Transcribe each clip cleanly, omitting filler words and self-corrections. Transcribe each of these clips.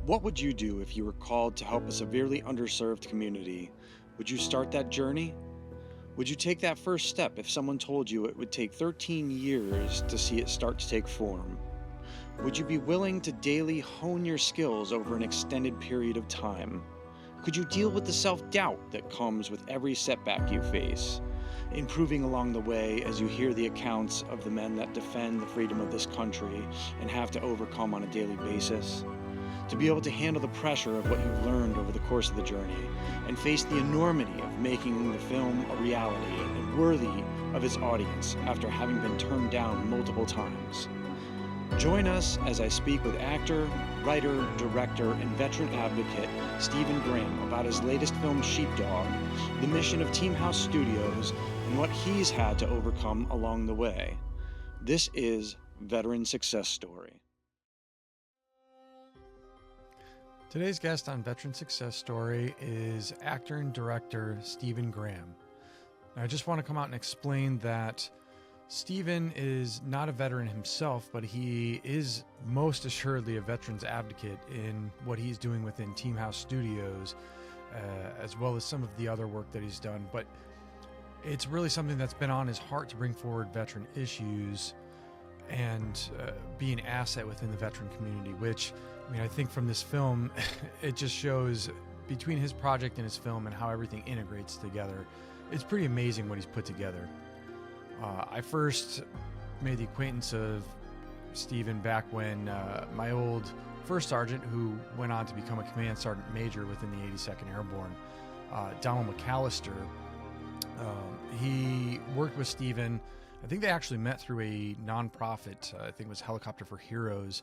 What would you do if you were called to help a severely underserved community? Would you start that journey? Would you take that first step if someone told you it would take 13 years to see it start to take form? Would you be willing to daily hone your skills over an extended period of time? Could you deal with the self doubt that comes with every setback you face, improving along the way as you hear the accounts of the men that defend the freedom of this country and have to overcome on a daily basis? To be able to handle the pressure of what you've learned over the course of the journey and face the enormity of making the film a reality and worthy of its audience after having been turned down multiple times. Join us as I speak with actor, writer, director, and veteran advocate Steven Grayhm about his latest film, Sheepdog, the mission of Teamhouse Studios, and what he's had to overcome along the way. This is Veteran Success Story. Today's guest on Veteran Success Story is actor and director Steven Grayhm. Now, I just want to come out and explain that Steven is not a veteran himself, but he is most assuredly a veterans advocate in what he's doing within Teamhouse Studios, as well as some of the other work that he's done. But it's really something that's been on his heart to bring forward veteran issues and be an asset within the veteran community, which, I mean, I think from this film, it just shows between his project and his film and how everything integrates together. It's pretty amazing what he's put together. I first made the acquaintance of Steven back when my old first sergeant, who went on to become a command sergeant major within the 82nd Airborne, Donald McAllister, he worked with Steven. I think they actually met through a nonprofit. I think it was Helicopter for Heroes,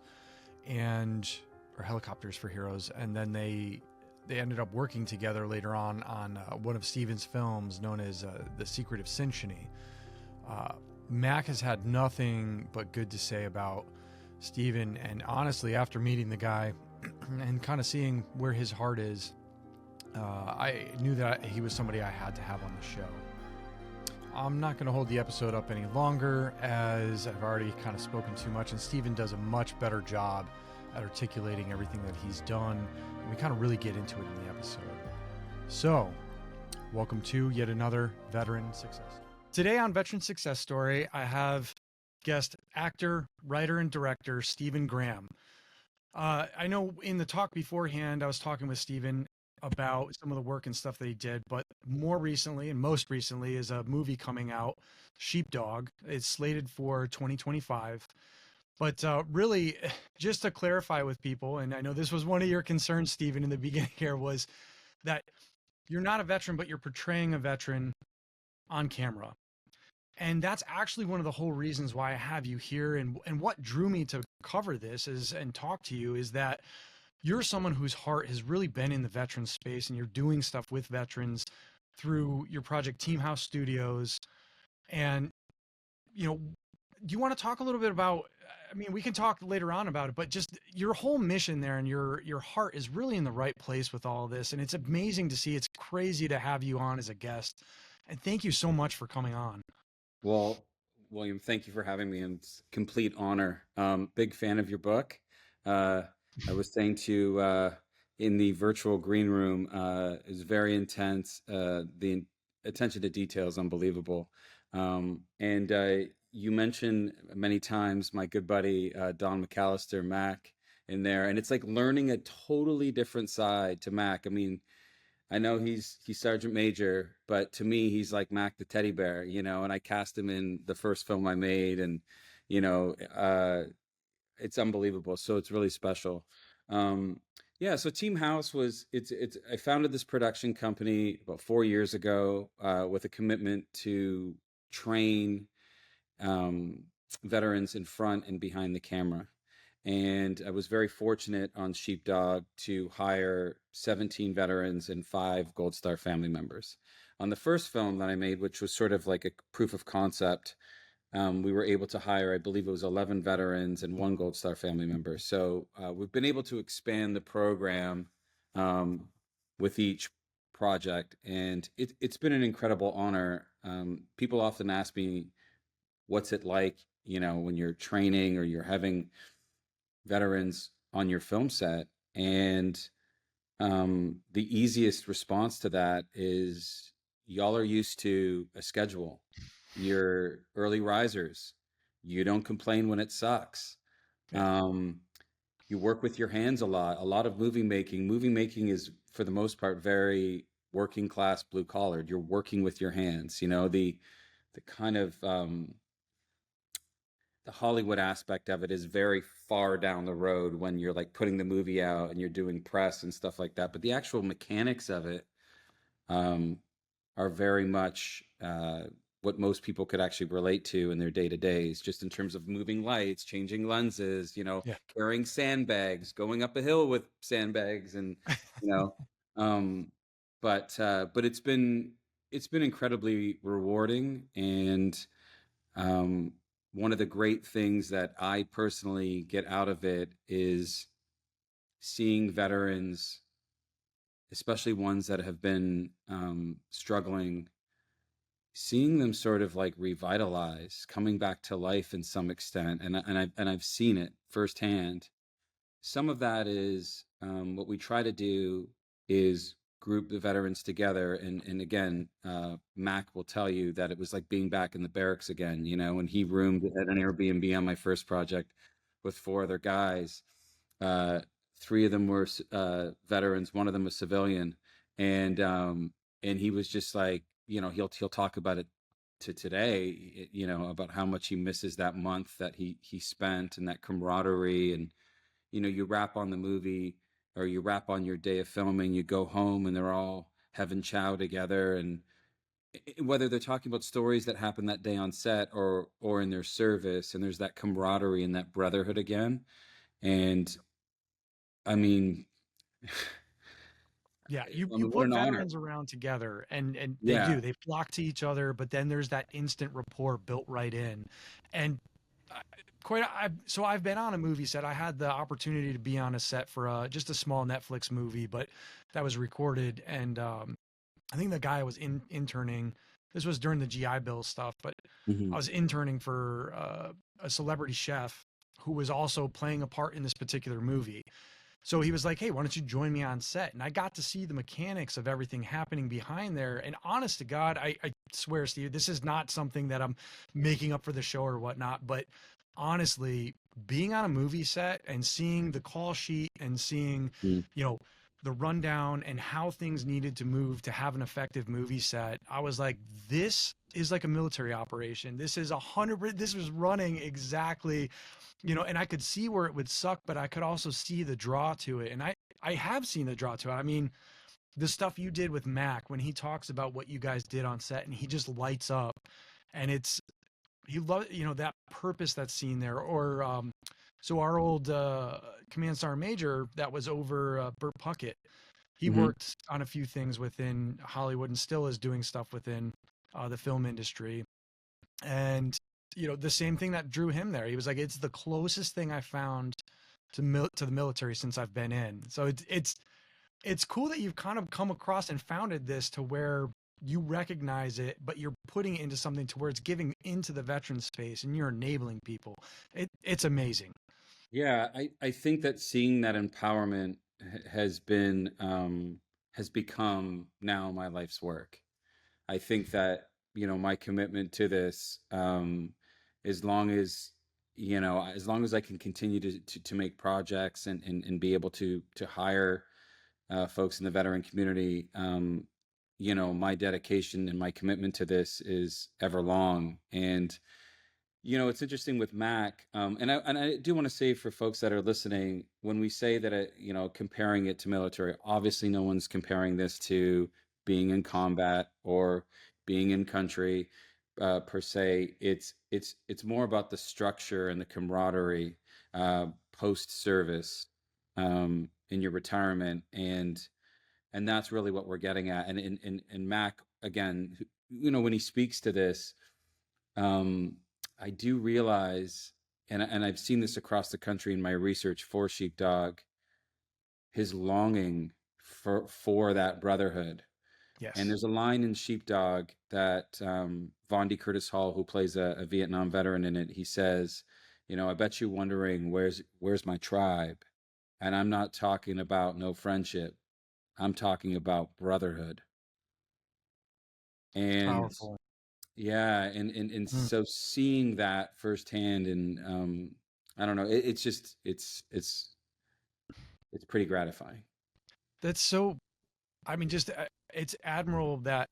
or Helicopters for Heroes, and then they ended up working together later on one of Steven's films known as The Secret of Cinchony. Mac has had nothing but good to say about Steven, and honestly, after meeting the guy and kind of seeing where his heart is, I knew that he was somebody I had to have on the show. I'm not going to hold the episode up any longer, as I've already kind of spoken too much, and Steven does a much better job at articulating everything that he's done, and we kind of really get into it in the episode. So, welcome to yet another Veteran Success. Today on Veteran Success Story, I have guest actor, writer, and director Steven Grayhm. I know in the talk beforehand, I was talking with Steven about some of the work and stuff that he did, but more recently and most recently is a movie coming out, Sheepdog. It's slated for 2025. But really, just to clarify with people, and I know this was one of your concerns, Steven, in the beginning here, was that you're not a veteran, but you're portraying a veteran on camera. And that's actually one of the whole reasons why I have you here. And what drew me to cover this and talk to you is that you're someone whose heart has really been in the veteran space, and you're doing stuff with veterans through your project Teamhouse Studios. And, you know, do you want to talk a little bit about, I mean, we can talk later on about it, but just your whole mission there and your heart is really in the right place with all of this. And it's amazing to see. It's crazy to have you on as a guest. And thank you so much for coming on. Well, William, thank you for having me. It's a complete honor. Big fan of your book. I was saying to in the virtual green room, it was very intense. The attention to detail is unbelievable. And you mentioned many times my good buddy Don McAllister, Mac, in there, and it's like learning a totally different side to Mac. I mean, I know he's Sergeant Major, but to me, he's like Mac the teddy bear, you know. And I cast him in the first film I made, and you know, it's unbelievable. So it's really special. Yeah. So Teamhouse it's I founded this production company about 4 years ago with a commitment to train veterans in front and behind the camera. And I was very fortunate on Sheepdog to hire 17 veterans and 5 Gold Star family members. On the first film that I made, which was sort of like a proof of concept, we were able to hire, I believe it was 11 veterans and 1 Gold Star family member. So we've been able to expand the program with each project, and it's been an incredible honor. People often ask me, what's it like, you know, when you're training or you're having veterans on your film set? And the easiest response to that is y'all are used to a schedule. You're early risers. You don't complain when it sucks. Yeah. Um, you work with your hands a lot. A lot of movie making. Movie making is, for the most part, very working class, blue collared. You're working with your hands. You know, the kind of the Hollywood aspect of it is very far down the road when you're like putting the movie out and you're doing press and stuff like that. But the actual mechanics of it um, are very much what most people could actually relate to in their day to days, just in terms of moving lights, changing lenses, you know, Yeah. carrying sandbags, going up a hill with sandbags, and you know, um, but it's been incredibly rewarding. And um, one of the great things that I personally get out of it is seeing veterans, especially ones that have been struggling, seeing them sort of like revitalize, coming back to life in some extent, and I've seen it firsthand. Some of that is what we try to do is group the veterans together, and again, Mac will tell you that it was like being back in the barracks again. You know, when he roomed at an Airbnb on my first project with four other guys. uh, Three of them were veterans, one of them a civilian, and he was just like, you know, he'll talk about it to today, you know, about how much he misses that month that he spent, and that camaraderie. And you know, you wrap on the movie, or you wrap on your day of filming, you go home and they're all having chow together. And whether they're talking about stories that happened that day on set, or in their service, and there's that camaraderie and that brotherhood again. And I mean, Yeah, you I you mean, what put an honor. veterans around together, and they Yeah. do. They flock to each other, but then there's that instant rapport built right in. And I- so I've been on a movie set. I had the opportunity to be on a set for just a small Netflix movie, but that was recorded. And I think the guy was interning. This was during the GI Bill stuff, but I Hmm. was interning for a celebrity chef who was also playing a part in this particular movie. So he was like, "Hey, why don't you join me on set?" And I got to see the mechanics of everything happening behind there. And honest to God, I swear, Steve, this is not something that I'm making up for the show or whatnot. But honestly, being on a movie set and seeing the call sheet and seeing, you know, the rundown and how things needed to move to have an effective movie set, I was like, this is like a military operation. This is 100. This was running exactly, and I could see where it would suck, but I could also see the draw to it. And I have seen the draw to it. I mean, the stuff you did with Mac when he talks about what you guys did on set and he just lights up, and he loves, that purpose that's seen there. Or so our old command sergeant major that was over Burt Puckett, he Hmm. worked on a few things within Hollywood and still is doing stuff within the film industry. And the same thing that drew him there. He was like, it's the closest thing I found to the military since I've been in. So it's cool that you've kind of come across and founded this to where you recognize it, but you're putting it into something to where it's giving into the veteran space and you're enabling people. It's amazing. Yeah, I think that seeing that empowerment has been has become now my life's work. I think that, you know, my commitment to this, as long as, you know, as long as I can continue to make projects, and be able to hire folks in the veteran community, you know, my dedication and my commitment to this is ever long. And you know, it's interesting with Mac, and I do want to say for folks that are listening, when we say that, you know, comparing it to military, obviously no one's comparing this to being in combat or being in country, per se. It's more about the structure and the camaraderie post service, in your retirement, and that's really what we're getting at. And Mac, again, you know, when he speaks to this, um, I do realize, and I've seen this across the country in my research for Sheepdog, his longing for that brotherhood. And Yes. there's a line in Sheepdog that Von D. Curtis Hall, who plays a Vietnam veteran in it, he says, you know, I bet you wondering where's my tribe. And I'm not talking about no friendship. I'm talking about brotherhood. It's And powerful. yeah, and Mm. so seeing that firsthand, and I don't know, it's just it's pretty gratifying. That's so, I mean, just it's admirable that,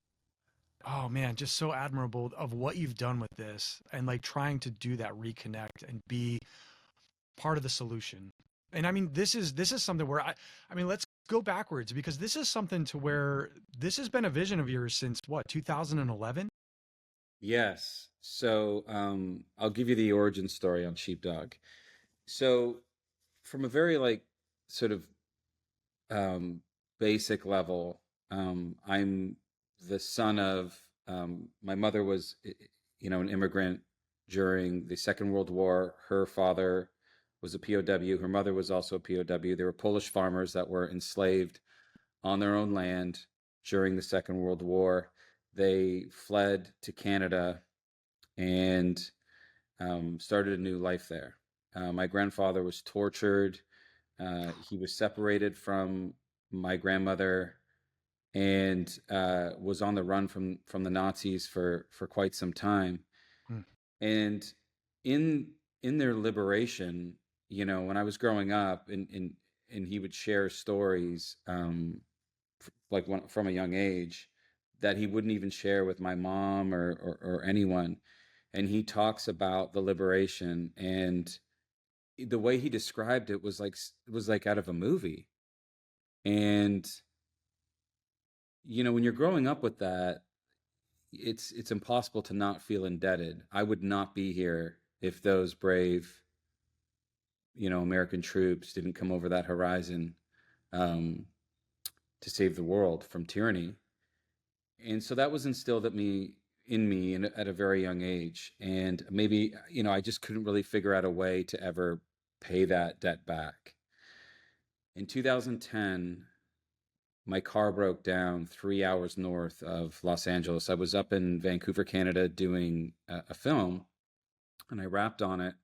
oh man, just so admirable of what you've done with this and like trying to do that reconnect and be part of the solution. And I mean, this is something where I mean, let's go backwards because this is something to where this has been a vision of yours since what, 2011? Yes. So I'll give you the origin story on Sheepdog. So from a very like sort of um, basic level, I'm the son of my mother was an immigrant during the Second World War. Her father was a POW. Her mother was also a POW. They were Polish farmers that were enslaved on their own land during the Second World War. They fled to Canada and started a new life there. My grandfather was tortured. He was separated from my grandmother and was on the run from the Nazis for quite some time. Mm, And in in their liberation, when I was growing up, and he would share stories, from a young age, that he wouldn't even share with my mom or anyone. And he talks about the liberation, and the way he described it was like out of a movie. And when you're growing up with that, it's impossible to not feel indebted. I would not be here if those brave, American troops didn't come over that horizon, um, to save the world from tyranny. And so that was instilled in me at a very young age. And maybe, I just couldn't really figure out a way to ever pay that debt back. In 2010, my car broke down 3 hours north of Los Angeles. I was up in Vancouver, Canada, doing a film, and I wrapped on it,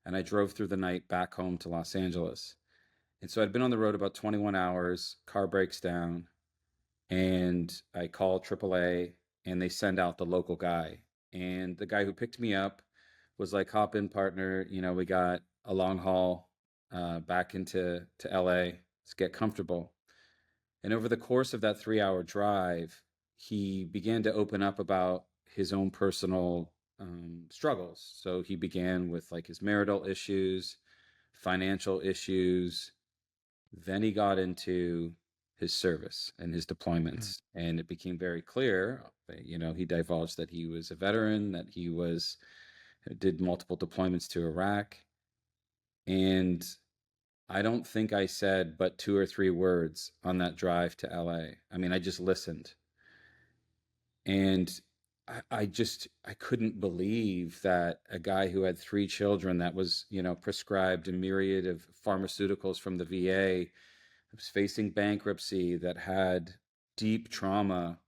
and I drove through the night back home to Los Angeles. And so I'd been on the road about 21 hours, car breaks down, and I call AAA, and they send out the local guy. And the guy who picked me up was like, "Hop in, partner. We got a long haul back to LA. Let's get comfortable." And over the course of that 3 hour drive, he began to open up about his own personal struggles. So he began with like his marital issues, financial issues. Then he got into his service and his mm, deployments. And it became very clear, he divulged that he was a veteran, that he did multiple deployments to Iraq. And I don't think I said but two or three words on that drive to LA. I mean, I just listened. And I couldn't believe that a guy who had three children, that was, prescribed a myriad of pharmaceuticals from the VA, was facing bankruptcy, that had deep trauma.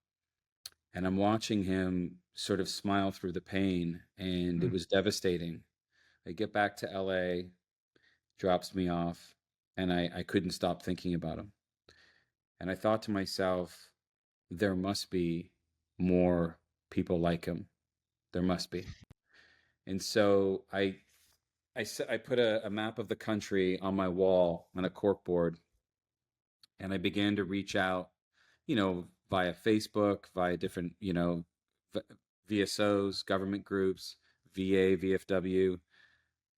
And I'm watching him sort of smile through the pain, and it mm. was devastating. I get back to LA, drops me off, and I couldn't stop thinking about him. And I thought to myself, there must be more people like him. There must be. And so I put a map of the country on my wall on a corkboard, and I began to reach out, via Facebook, via different, VSOs, government groups, VA, VFW,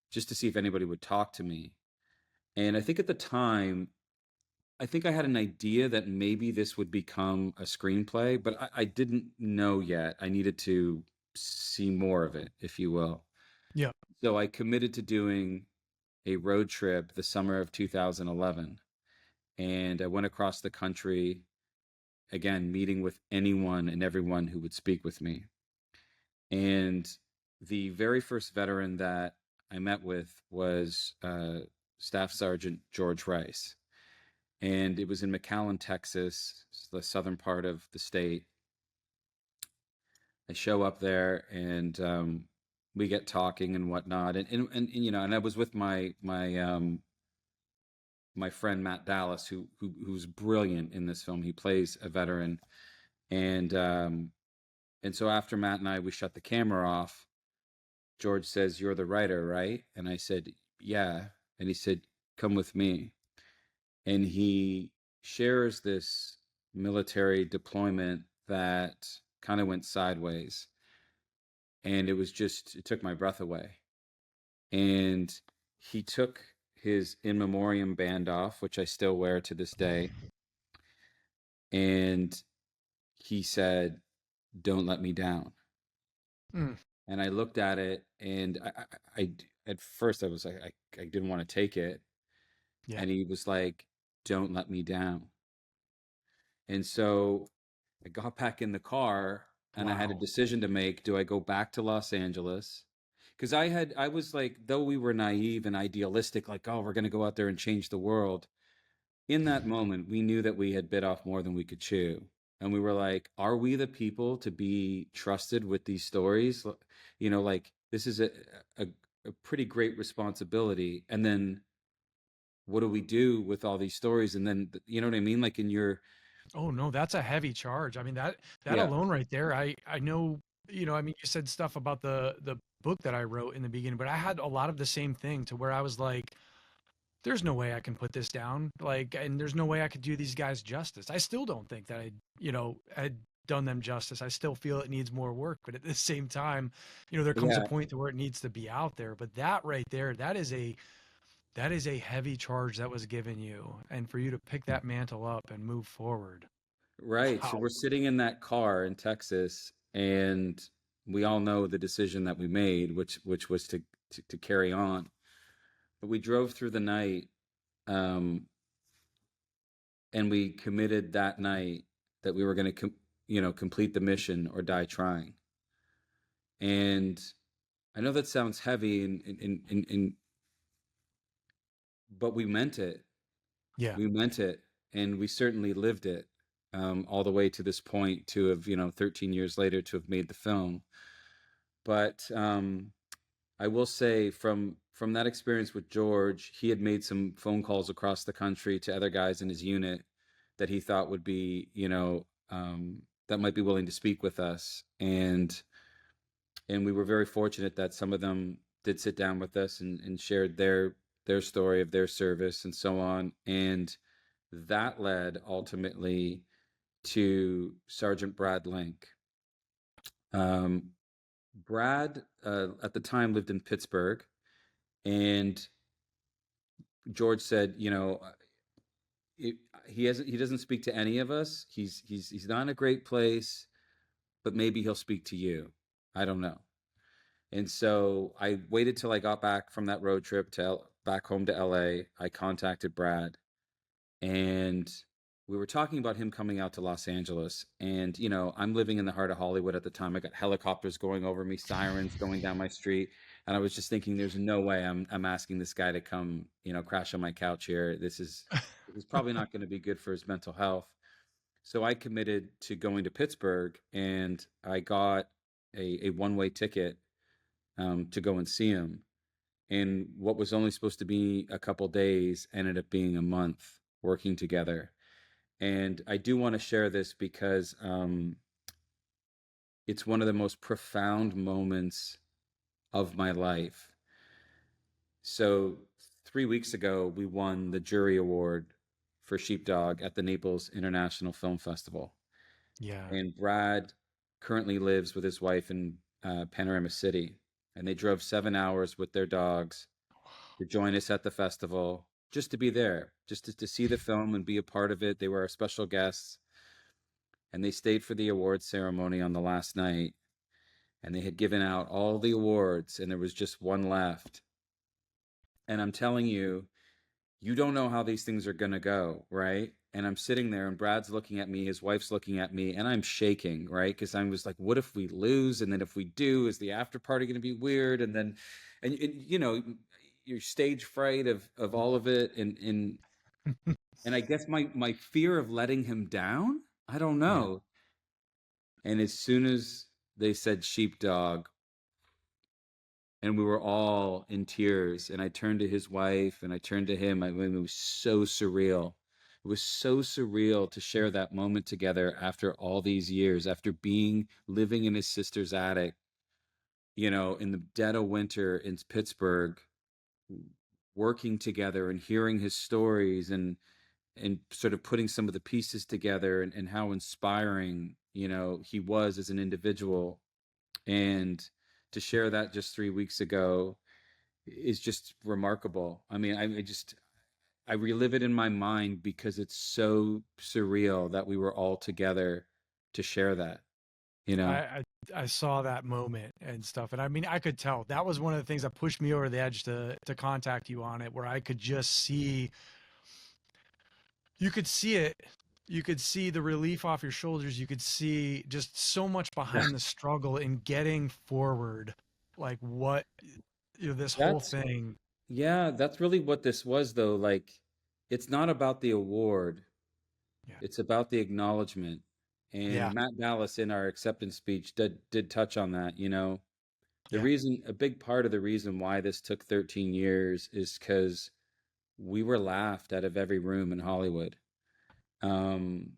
just to see if anybody would talk to me. And I think at the time, I think I had an idea that maybe this would become a screenplay, but I didn't know yet. I needed to see more of it, if you will. Yeah. So I committed to doing a road trip the summer of 2011. And I went across the country, again, meeting with anyone and everyone who would speak with me. And the very first veteran that I met with was Staff Sergeant George Rice. And it was in McAllen, Texas, the southern part of the state. I show up there, and we get talking and whatnot, and I was with my my friend Matt Dallas, who's brilliant in this film. He plays a veteran, and so after Matt and we shut the camera off. George says, "You're the writer, right?" And I said, "Yeah." And he said, "Come with me." And he shares this military deployment that kind of went sideways. And it took my breath away. And he took his in memoriam band off, which I still wear to this day. And he said, "Don't let me down." Mm, And I looked at it, and at first I was like, I didn't want to take it. yeah. And he was like, "Don't let me down." And so I got back in the car, and I had a Wow. decision to make. Do I go back to Los Angeles? Because I was like, though we were naive and idealistic, like, oh, we're going to go out there and change the world. In that moment, we knew that we had bit off more than we could chew. And we were like, are we the people to be trusted with these stories? Like, this is a, a pretty great responsibility. And then what do we do with all these stories? And then, you know what I mean? Like in your, Oh no, that's a heavy charge. I mean, that yeah, alone right there, I know, I mean, you said stuff about the book that I wrote in the beginning, but I had a lot of the same thing to where I was like, there's no way I can put this down. Like, and there's no way I could do these guys justice. I still don't think that had done them justice. I still feel it needs more work, but at the same time, there comes a yeah, point to where it needs to be out there. But that right there, that is a heavy charge that was given you. And for you to pick that mantle up and move forward. right. So Wow. we're sitting in that car in Texas, and we all know the decision that we made, which was to carry on. But we drove through the night, um, and we committed that night that we were going to, complete the mission or die trying. And I know that sounds heavy, but we meant it. Yeah. We meant it, and we certainly lived it, all the way to this point to have, 13 years later, to have made the film. But I will say, from that experience with George, he had made some phone calls across the country to other guys in his unit that he thought would be, that might be willing to speak with us, and we were very fortunate that some of them did sit down with us and shared their story of their service and so on. And that led ultimately to Sergeant Brad Link. Um, Brad, at the time, lived in Pittsburgh, and George said, it, he doesn't speak to any of us. He's not in a great place, but maybe he'll speak to you. I don't know. And so I waited till I got back from that road trip back home to LA. I contacted Brad, and we were talking about him coming out to Los Angeles. And I'm living in the heart of Hollywood at the time. I got helicopters going over me, sirens going down my street, and I was just thinking, there's no way I'm asking this guy to come, crash on my couch here. This is probably not going to be good for his mental health. So I committed to going to Pittsburgh, and I got a one-way ticket, to go and see him. And what was only supposed to be a couple days ended up being a month working together. And I do want to share this because, it's one of the most profound moments of my life. So 3 weeks ago, we won the jury award for Sheepdog at the Naples International Film Festival. Yeah. And Brad currently lives with his wife in, Panorama City. And they drove 7 hours with their dogs to join us at the festival, just to be there, just to see the film and be a part of it. They were our special guests, and they stayed for the awards ceremony on the last night. And they had given out all the awards, and there was just one left. And I'm telling you, you don't know how these things are going to go, right? And I'm sitting there, and Brad's looking at me, his wife's looking at me, and I'm shaking, right? Because I was like, what if we lose? And then if we do, is the after party going to be weird? And then, your stage fright of all of it. And I guess my fear of letting him down, I don't Yeah. know. And as soon as they said Sheepdog, and we were all in tears. And I turned to his wife and I turned to him. I mean, it was so surreal. It was so surreal to share that moment together after all these years, after living in his sister's attic, in the dead of winter in Pittsburgh, working together and hearing his stories and sort of putting some of the pieces together, and how inspiring, he was as an individual. And to share that just 3 weeks ago is just remarkable. I mean, I relive it in my mind because it's so surreal that we were all together to share that, you I, know? I I saw that moment and stuff, and I mean, I could tell that was one of the things that pushed me over the edge to contact you on it, where I could just see, you could see it, you could see the relief off your shoulders, you could see just so much Yeah. behind the struggle in getting forward, like what, this whole That's, thing. yeah, that's really what this was, though. Like, it's not about the award, Yeah, it's about the acknowledgement. And yeah, Matt Dallas in our acceptance speech did touch on that, yeah. a big part of the reason why this took 13 years is because we were laughed out of every room in Hollywood. Um,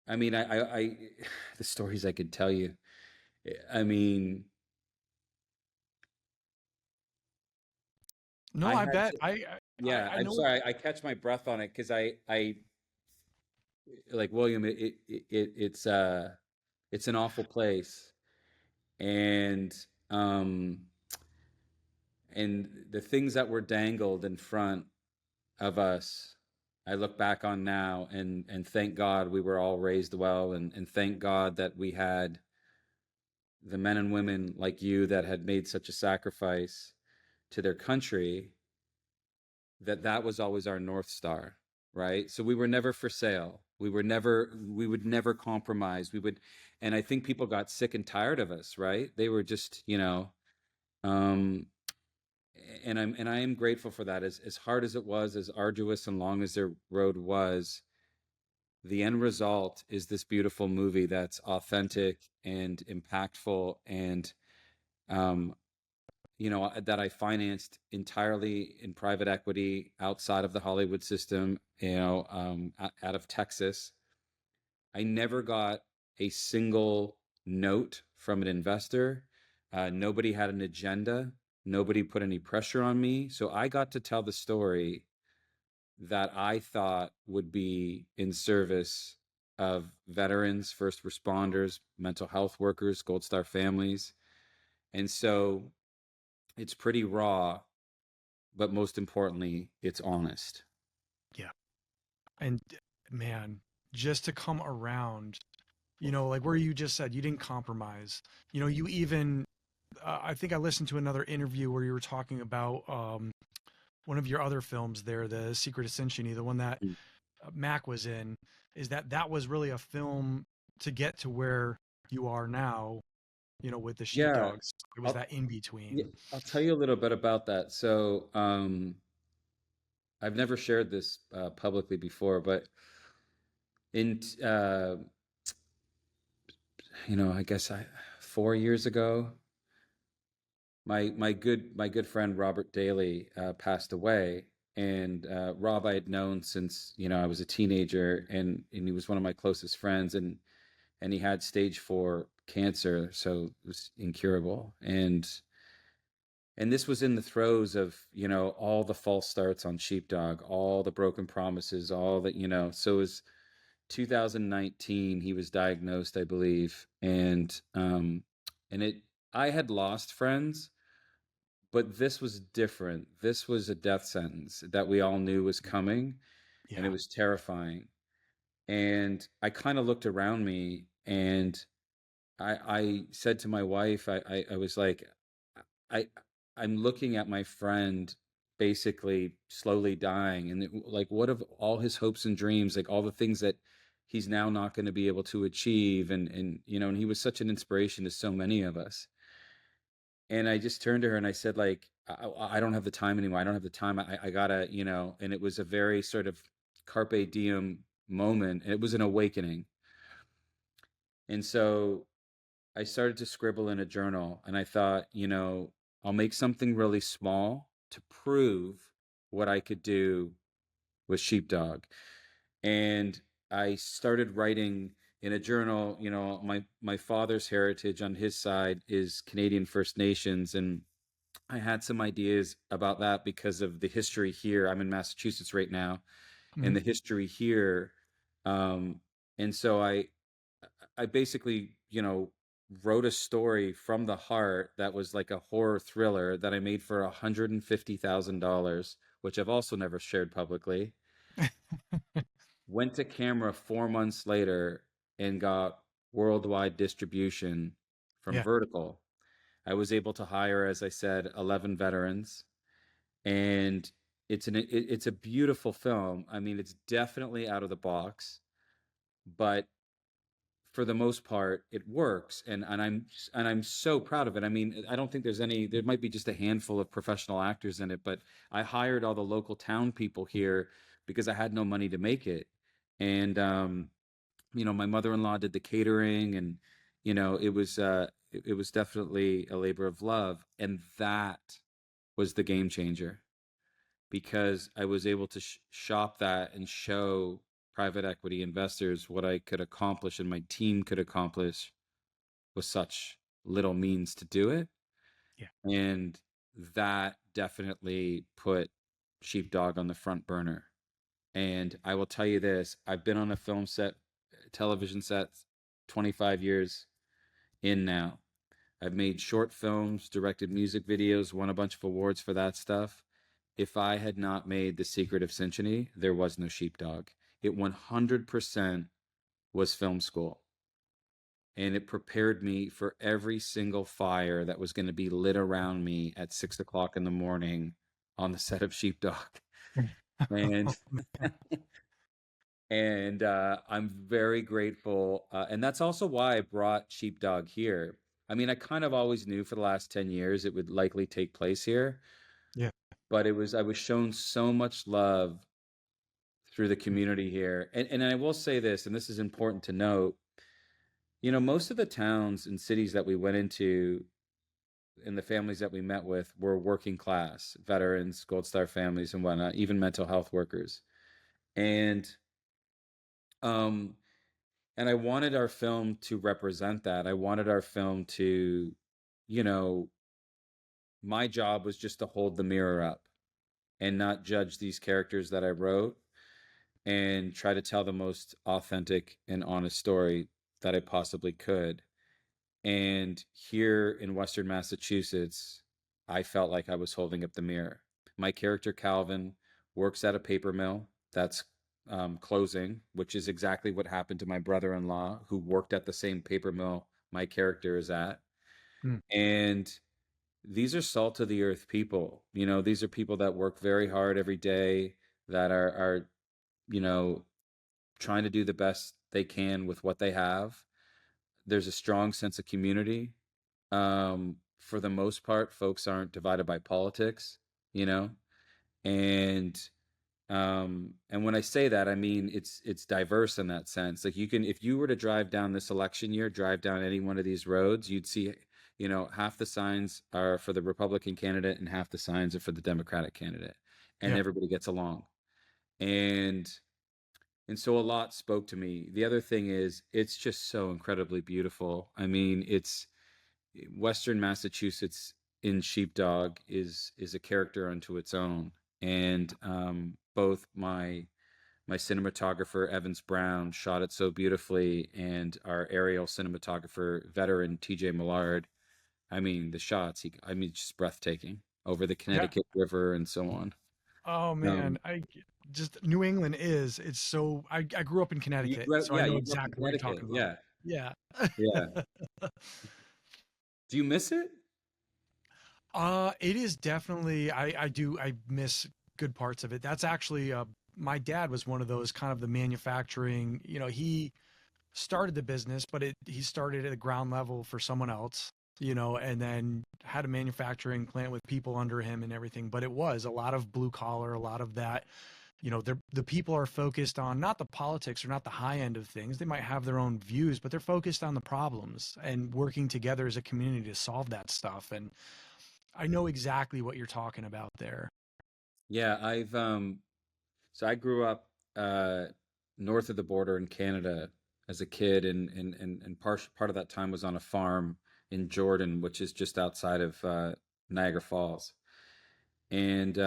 I mean, the stories I could tell you. I mean, No, I I had bet to, I, yeah, I I'm know. sorry, I catch my breath on it because like William, it's an awful place. And, um, and the things that were dangled in front of us, I look back on now, and thank God we were all raised well, and thank God that we had the men and women like you that had made such a sacrifice to their country, that was always our North Star, right? So we were never for sale. We would never compromise. And I think people got sick and tired of us, right? They were just, um, and I am grateful for that. As hard as it was, as arduous and long as their road was, the end result is this beautiful movie that's authentic and impactful, and um, that I financed entirely in private equity outside of the Hollywood system, out of Texas. I never got a single note from an investor. Nobody had an agenda. Nobody put any pressure on me. So I got to tell the story that I thought would be in service of veterans, first responders, mental health workers, Gold Star families. And so it's pretty raw, but most importantly, it's honest. Yeah, and man, just to come around, like where you just said you didn't compromise. You even, I think I listened to another interview where you were talking about one of your other films there, The Secret Ascension, the one that Mm. Mac was in, is that was really a film to get to where you are now, with the Yeah, Sheepdogs. It was I'll that in yeah, between. I'll tell you a little bit about that. So, I've never shared this publicly before, but in I guess 4 years ago, my good friend Robert Daly passed away. And Rob I had known since I was a teenager, and he was one of my closest friends, and he had stage 4 cancer, so it was incurable. And this was in the throes of all the false starts on Sheepdog, all the broken promises, all that. So it was 2019 he was diagnosed, I believe. And I had lost friends, but this was different. This was a death sentence that we all knew was coming, and it Yeah, was terrifying. And I kind of looked around me, and I said to my wife, I was like, I I'm looking at my friend basically slowly dying, and like, what of all his hopes and dreams, like all the things that he's now not going to be able to achieve, and he was such an inspiration to so many of us. And I just turned to her and I said, like, I don't have the time anymore. I don't have the time. I gotta, and it was a very sort of carpe diem moment. And it was an awakening. And so I started to scribble in a journal, and I thought, I'll make something really small to prove what I could do with Sheepdog. And I started writing in a journal. My father's heritage on his side is Canadian First Nations, and I had some ideas about that because of the history here. I'm in Massachusetts right now, and Mhm. the history here. Um, and so I basically, wrote a story from the heart that was like a horror thriller that I made for $150,000, which I've also never shared publicly. Went to camera 4 months later and got worldwide distribution from Yeah. Vertical. I was able to hire, as I said, 11 veterans, and it's a beautiful film. I mean, it's definitely out of the box, but for the most part, it works, and I'm so proud of it. I mean, I don't think there might be just a handful of professional actors in it, but I hired all the local town people here because I had no money to make it. And my mother-in-law did the catering, and it was definitely a labor of love, and that was the game changer, because I was able to shop that and show private equity investors what I could accomplish and my team could accomplish with such little means to do it. Yeah. And that definitely put Sheepdog on the front burner. And I will tell you this, I've been on a film set, television set, 25 years in now. I've made short films, directed music videos, won a bunch of awards for that stuff. If I had not made The Secret of Cinchony, there was no Sheepdog. It 100% was film school. And it prepared me for every single fire that was going to be lit around me at 6 o'clock in the morning on the set of Sheepdog. And I'm very grateful. And that's also why I brought Sheepdog here. I mean, I kind of always knew for the last 10 years it would likely take place here, Yeah. but I was shown so much love through the community here. And I will say this, and this is important to note, most of the towns and cities that we went into and the families that we met with were working class, veterans, Gold Star families and whatnot, even mental health workers. And um and I wanted our film to represent that. I wanted our film to, you know, my job was just to hold the mirror up and not judge these characters that I wrote, and try to tell the most authentic and honest story that I possibly could. And here in Western Massachusetts, I felt like I was holding up the mirror. My character, Calvin, works at a paper mill that's closing, which is exactly what happened to my brother in law, who worked at the same paper mill my character is at. Mm. And these are salt of the earth people. These are people that work very hard every day, that are you know, trying to do the best they can with what they have. There's a strong sense of community. For the most part, folks aren't divided by politics, you know, and and when I say that, I mean it's diverse in that sense. Like, if you were to drive down this election year, drive down any one of these roads, you'd see, half the signs are for the Republican candidate and half the signs are for the Democratic candidate, and Yeah. everybody gets along. And so a lot spoke to me. The other thing is, it's just so incredibly beautiful. I mean, it's Western Massachusetts in Sheepdog is a character unto its own. And both my cinematographer Evans Brown shot it so beautifully, and our aerial cinematographer veteran TJ Millard. I mean, the shots, I mean, just breathtaking over the Yeah. Connecticut River and so on. Oh man, Um, I just New England it's so I grew up in Connecticut, so I know you grew up in exactly what you're Connecticut, talking about. yeah, Yeah. yeah. Do you miss it? It is definitely I miss good parts of it. That's actually my dad was one of those kind of the manufacturing, he started the business, but he started at the ground level for someone else, and then had a manufacturing plant with people under him and everything. But it was a lot of blue collar, a lot of that, the people are focused on not the politics or not the high end of things. They might have their own views, but they're focused on the problems and working together as a community to solve that stuff. And I know exactly what you're talking about there. Yeah, I've so I grew up uh north of the border in Canada as a kid, and part of that time was on a farm in Jordan, which is just outside of Niagara Falls. And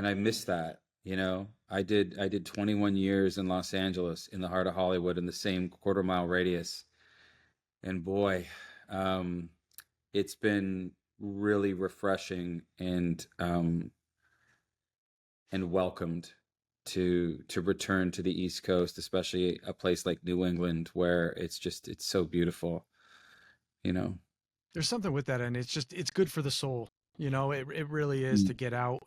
I miss that, you know. I did 21 years in Los Angeles in the heart of Hollywood in the same quarter mile radius. And boy, um it's been really refreshing and welcomed to return to the East Coast, especially a place like New England where it's so beautiful, you know. There's something with that, and it's good for the soul. It really is Mm. to get out,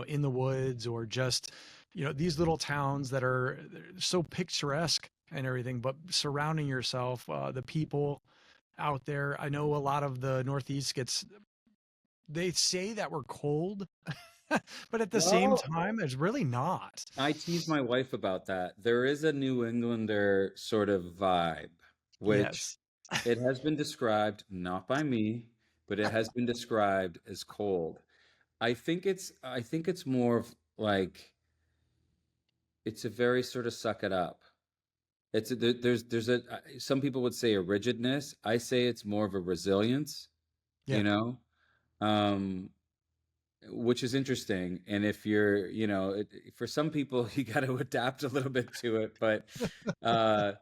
in the woods or just, these little towns that are so picturesque and everything, but surrounding yourself, the people out there. I know a lot of the Northeast gets, they say that we're cold, but at the same Well, time, it's really not. I tease my wife about that. There is a New Englander sort of vibe, which Yes. it has been described, not by me, but it has been described as cold. I think it's more of like it's a very sort of suck it up. There's a some people would say a rigidness. I say it's more of a resilience, Yeah. you know, um, which is interesting. And if you're, for some people, you got to adapt a little bit to it. But uh,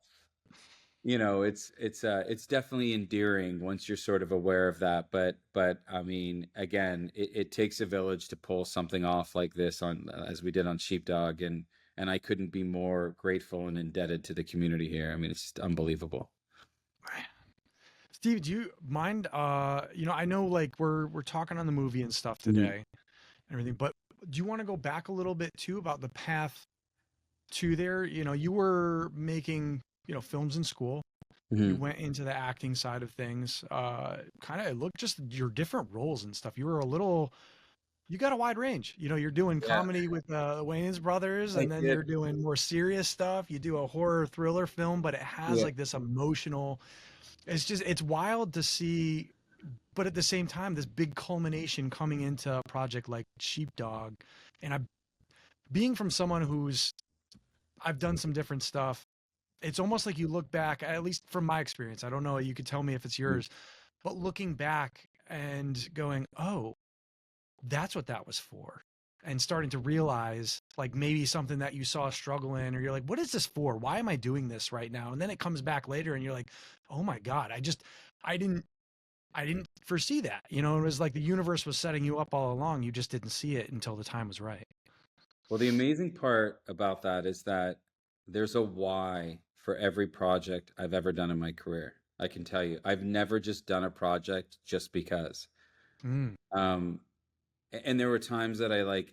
it's definitely endearing once you're sort of aware of that. But I mean, again, it takes a village to pull something off like this on as we did on Sheepdog, and I couldn't be more grateful and indebted to the community here. I mean, it's just unbelievable. Steve, do you mind? I know like we're talking on the movie and stuff Mhm. today and everything, but do you want to go back a little bit too about the path to there? You were making, films in school. You Mhm. went into the acting side of things. Kind of look just your different roles and stuff. You got a wide range. You're doing Yeah, comedy with the Wayans brothers, I and then did. you're doing more serious stuff. You do a horror thriller film, but it has Yeah. like this emotional. It's wild to see, but at the same time, this big culmination coming into a project like Sheepdog, and I, being from someone I've done some different stuff. It's almost like you look back, at least from my experience. I don't know. You could tell me if it's Mhm. yours, but looking back and going, oh, that's what that was for. And starting to realize like maybe something that you saw a struggle in, or you're like, what is this for? Why am I doing this right now? And then it comes back later and you're like, oh my God, I didn't, I didn't foresee that. It was like the universe was setting you up all along. You just didn't see it until the time was right. Well, the amazing part about that is that there's a why for every project I've ever done in my career. I can tell you, I've never just done a project just because. Mm, Um, and there were times that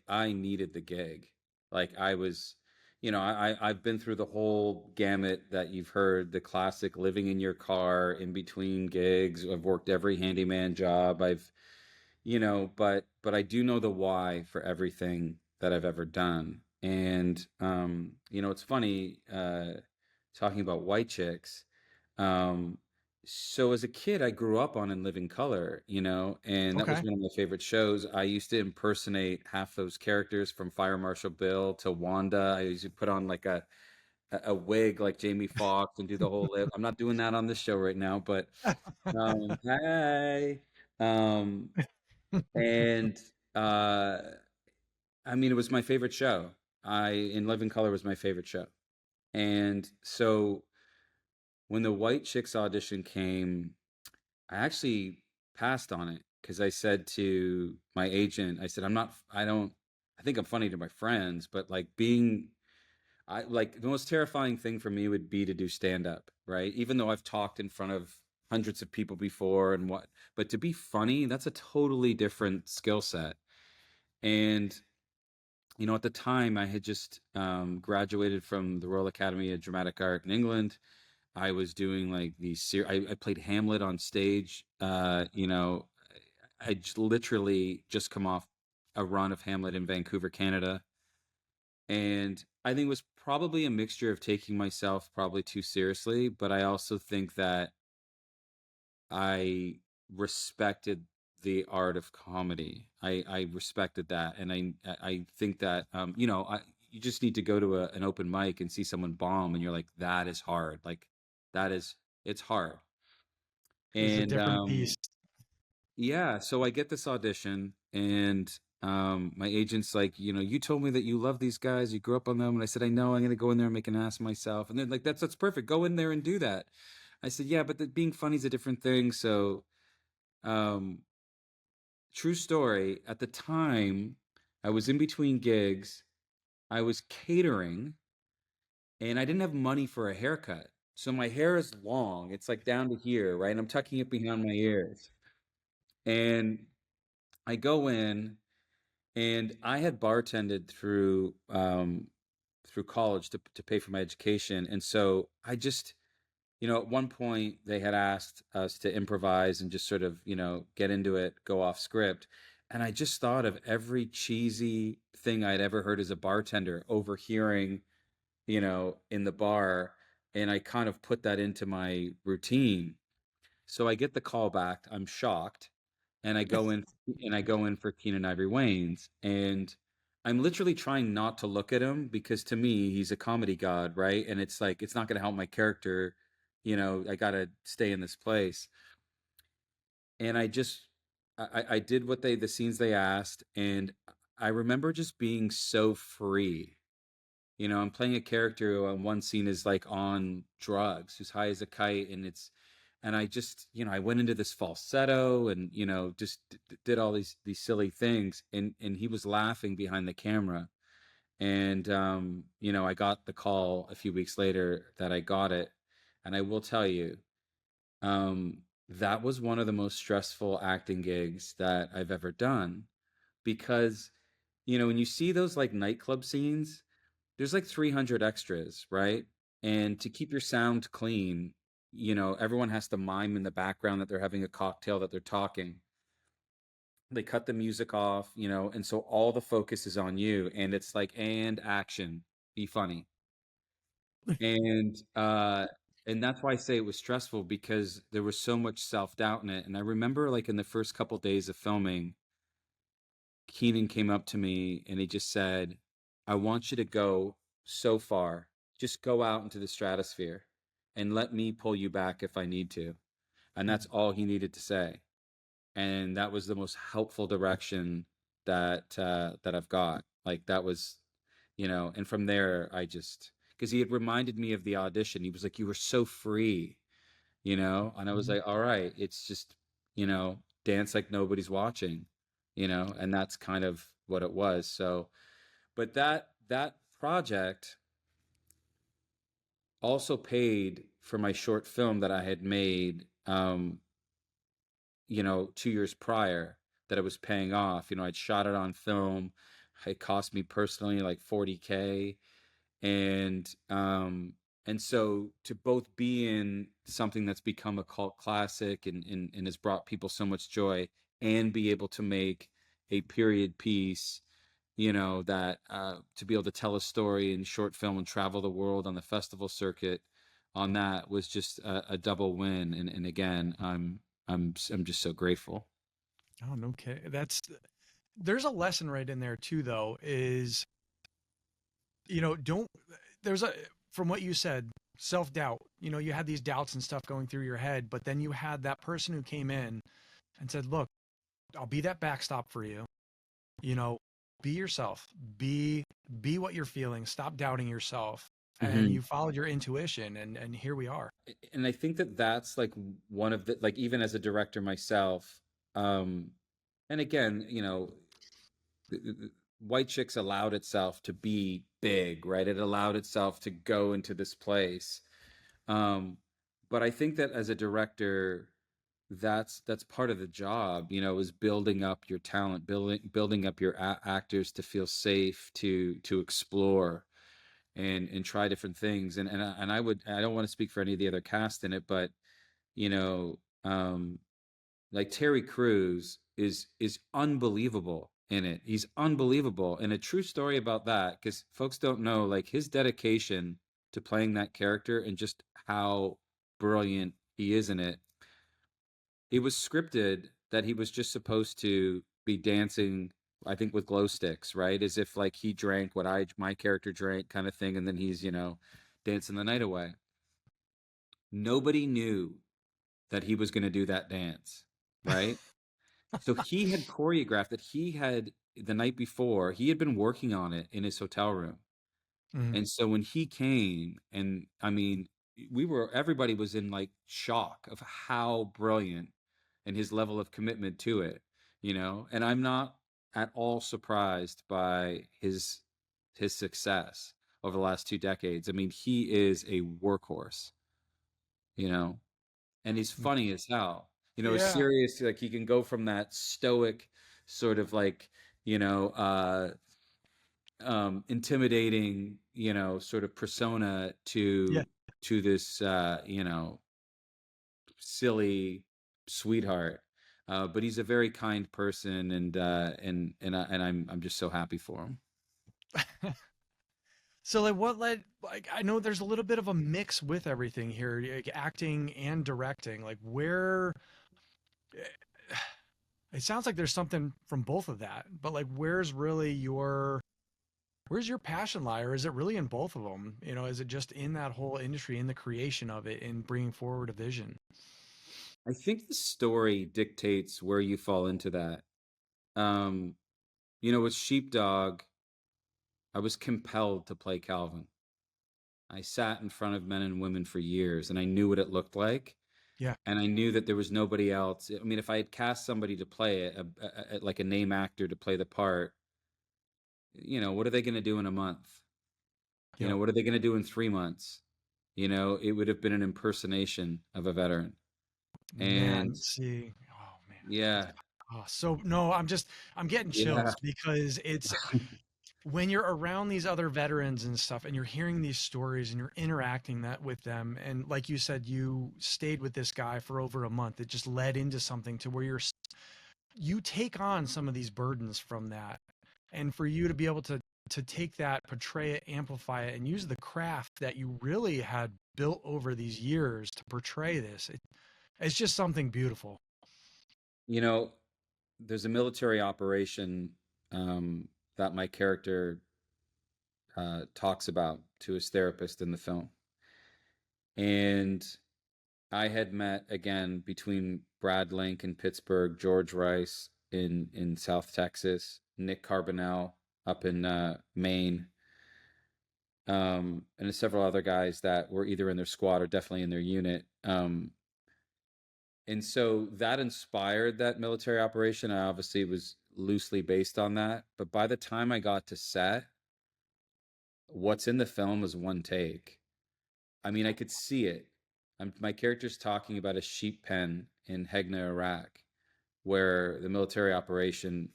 I needed the gig. Like I was, I've been through the whole gamut that you've heard, the classic living in your car in between gigs. I've worked every handyman job. But I do know the why for everything that I've ever done. And it's funny talking about white chicks. Um, so as a kid, I grew up on In Living Color, and that was okay. one of my favorite shows. I used to impersonate half those characters from Fire Marshal Bill to Wanda. I used to put on like a wig like Jamie Foxx and do the whole lip. I'm not doing that on this show right now, but hey. Um, and uh, I mean, it was my favorite show. In Living Color was my favorite show. And so when the White Chicks audition came, I actually passed on it because I said to my agent, I said, I think I'm funny to my friends, but like the most terrifying thing for me would be to do stand up, right? Even though I've talked in front of hundreds of people before but to be funny, that's a totally different skill set. And at the time, I had just graduated from the Royal Academy of Dramatic Art in England. I was doing like I played Hamlet on stage. I literally just come off a run of Hamlet in Vancouver, Canada. And I think it was probably a mixture of taking myself probably too seriously, but I also think that I respected the art of comedy. I respected that, and I think that you just need to go to an open mic and see someone bomb, and you're like, that is hard. Like that is it's hard. It's a And different beast. yeah, so I get this audition, and my agent's like, you told me that you love these guys, you grew up on them, and I said, I know, I'm gonna go in there and make an ass of myself. And they're like, that's perfect. Go in there and do that. I said, yeah, but being funny is a different thing. So, um, true story. At the time, I was in between gigs. I was catering, and I didn't have money for a haircut. So my hair is long. It's like down to here, right? And I'm tucking it behind my ears. And I go in, and I had bartended through college to pay for my education. And so I just, at one point they had asked us to improvise and just sort of, get into it, go off script. And I just thought of every cheesy thing I'd ever heard as a bartender, overhearing, in the bar. And I kind of put that into my routine. So I get the call back. I'm shocked, and I go in for Keenan Ivory Wayans, and I'm literally trying not to look at him because to me he's a comedy god, right? And it's like it's not going to help my character. I got to stay in this place, and I did what the scenes they asked, and I remember just being so free. I'm playing a character who on one scene is like on drugs, who's high as a kite, and I just, I went into this falsetto and, just did all these silly things, and he was laughing behind the camera. And I got the call a few weeks later that I got it, and I will tell you, um, that was one of the most stressful acting gigs that I've ever done because, when you see those like nightclub scenes, there's like 300 extras, right? And to keep your sound clean, everyone has to mime in the background that they're having a cocktail, that they're talking. They cut the music off, and so all the focus is on you, and it's like, and action, be funny. And and that's why I say it was stressful, because there was so much self-doubt in it. And I remember like in the first couple days of filming, Keenan came up to me and he just said, I want you to go so far. Just go out into the stratosphere and let me pull you back if I need to. And that's all he needed to say. And that was the most helpful direction that I've got. Like that was, and from there I just, because he had reminded me of the audition. He was like, you were so free, and I was like, all right, it's just, dance like nobody's watching, and that's kind of what it was. So, but that project also paid for my short film that I had made, 2 years prior, that I was paying off. I'd shot it on film. It cost me personally like 40K. And so to both be in something that's become a cult classic and has brought people so much joy, and be able to make a period piece, that to be able to tell a story in short film and travel the world on the festival circuit on that was just a double win. And again, I'm just so grateful. Oh, no kidding. There's a lesson right in there too, though, is, don't, there's a, from what you said, self-doubt. You had these doubts and stuff going through your head, but then you had that person who came in and said, look, I'll be that backstop for you. You know, be yourself. Be what you're feeling. Stop doubting yourself. And Mhm. you followed your intuition, and here we are. And I think that that's like one of the, like, even as a director myself, um and again, White Chicks allowed itself to be big, right? It allowed itself to go into this place. um but I think that as a director, that's part of the job, is building up your talent, building up your actors to feel safe to explore and try different things. And I don't want to speak for any of the other cast in it, but you know, um, like Terry Crews is unbelievable in it. He's unbelievable. And a true story about that, because folks don't know, like his dedication to playing that character and just how brilliant he is in it. It was scripted that he was just supposed to be dancing, I think, with glow sticks, right? As if like he drank what my character drank, kind of thing, and then he's, dancing the night away. Nobody knew that he was going to do that dance, right? So he had choreographed it. He had the night before, he had been working on it in his hotel room. Mm. And so when he came, and I mean, everybody was in like shock of how brilliant and his level of commitment to it, and I'm not at all surprised by his success over the last 2 decades. I mean, he is a workhorse, you know, and he's funny as hell. As Yeah. serious, like he can go from that stoic sort of like, you know, uh intimidating, sort of persona Yeah. to this silly sweetheart. But he's a very kind person, and I'm just so happy for him. So like what led like I know there's a little bit of a mix with everything here, like acting and directing. Like where it sounds like there's something from both of that, but like where's your passion lie, or is it really in both of them? Is it just in that whole industry, in the creation of it, and bringing forward a vision? I think the story dictates where you fall into that. um with Sheepdog, I was compelled to play Calvin. I sat in front of men and women for years, and I knew what it looked like, Yeah. and I knew that there was nobody else. I mean, if I had cast somebody to play it, like a name actor to play the part, what are they going to do in a month? Yep. What are they going to do in 3 months? It would have been an impersonation of a veteran. And Man, see. Oh man. yeah, Oh, so no, I'm getting yeah, chills because it's when you're around these other veterans and stuff and you're hearing these stories and you're interacting that with them, and like you said, you stayed with this guy for over a month. It just led into something to where you take on some of these burdens from that, and for you to be able to take that, portray it, amplify it, and use the craft that you really had built over these years to portray this, it's just something beautiful. you know, there's a military operation, that my character talks about to his therapist in the film. And I had met again between Brad Link in Pittsburgh, George Rice in South Texas, Nick Carbonell up in Maine, and several other guys that were either in their squad or definitely in their unit. And so that inspired that military operation. I obviously was loosely based on that. But by the time I got to set, what's in the film was one take. I mean, I could see it. My character's talking about a sheep pen in Hegna, Iraq, where the military operation,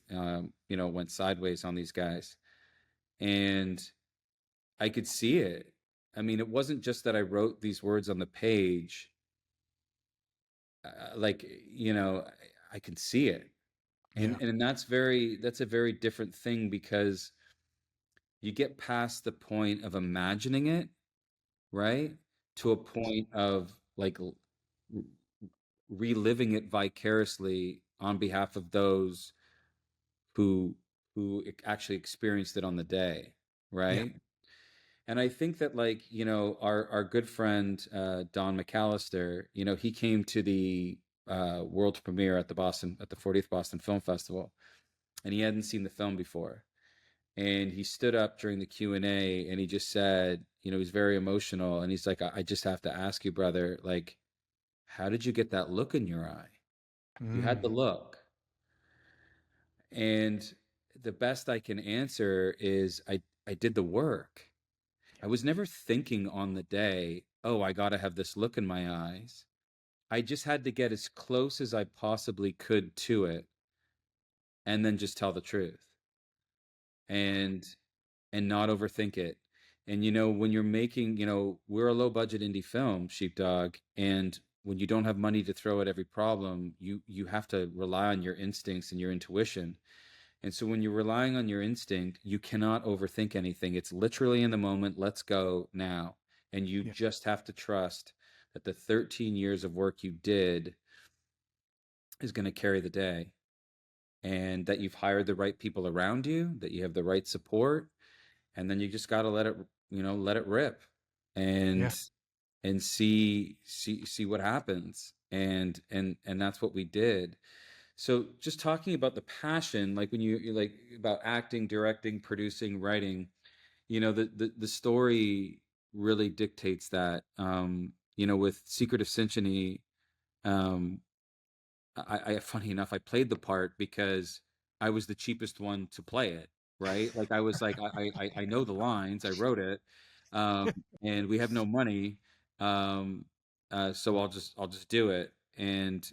went sideways on these guys. And I could see it. I mean, it wasn't just that I wrote these words on the page. Like, I could see it. Yeah. And that's a very different thing, because you get past the point of imagining it, right? To a point of like reliving it vicariously on behalf of those who actually experienced it on the day, Yeah. right? And I think that, like, our good friend Don McAllister, he came to the world premiere at the 40th Boston Film Festival, and he hadn't seen the film before. And he stood up during the Q&A, and he just said, he's very emotional, and he's like, I just have to ask you, brother, like, how did you get that look in your eye? You had Mm. the look. And the best I can answer is I did the work. I was never thinking on the day, oh, I got to have this look in my eyes. I just had to get as close as I possibly could to it, and then just tell the truth, and not overthink it. And when you're making, we're a low budget indie film, Sheepdog, and when you don't have money to throw at every problem, you have to rely on your instincts and your intuition. And so when you're relying on your instinct, you cannot overthink anything. It's literally in the moment. Let's go now. And you Yeah. just have to trust that the 13 years of work you did is going to carry the day, and that you've hired the right people around you, that you have the right support, and then you just got to let it, let it rip, Yeah. and see what happens. And that's what we did. So just talking about the passion, like when you're like about acting, directing, producing, writing, the story really dictates that. With Secret of Synchrony, um, funny enough, I played the part because I was the cheapest one to play it, right? Like I was like, I know the lines, I wrote it, um, and we have no money, um, so I'll just do it. And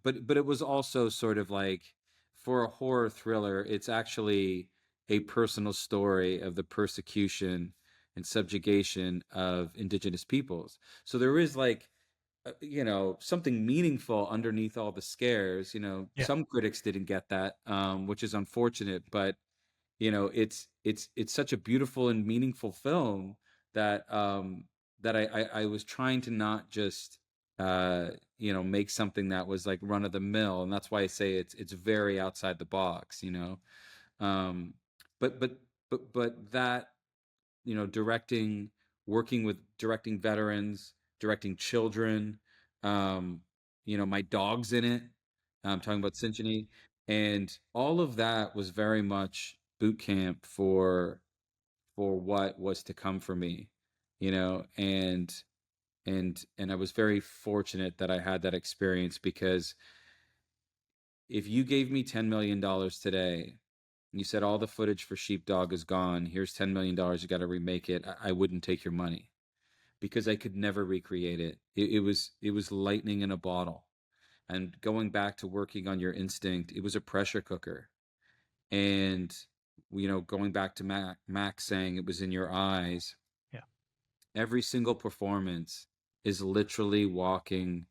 but it was also sort of like, for a horror thriller, it's actually a personal story of the persecution and subjugation of indigenous peoples. So there is like, something meaningful underneath all the scares. Yeah. Some critics didn't get that, which is unfortunate, but it's such a beautiful and meaningful film that I was trying to not just make something that was like run of the mill, and that's why I say it's very outside the box. Um, but that, directing, working with directing veterans, directing children. My dog's in it. I'm talking about Synchrony, and all of that was very much boot camp for what was to come for me, and I was very fortunate that I had that experience, because if you gave me $10 million today and you said all the footage for Sheepdog is gone, here's $10 million, you got to remake it, I wouldn't take your money, because I could never recreate it. It was lightning in a bottle. And going back to working on your instinct, it was a pressure cooker. And going back to Max saying it was in your eyes, Yeah. every single performance is literally walking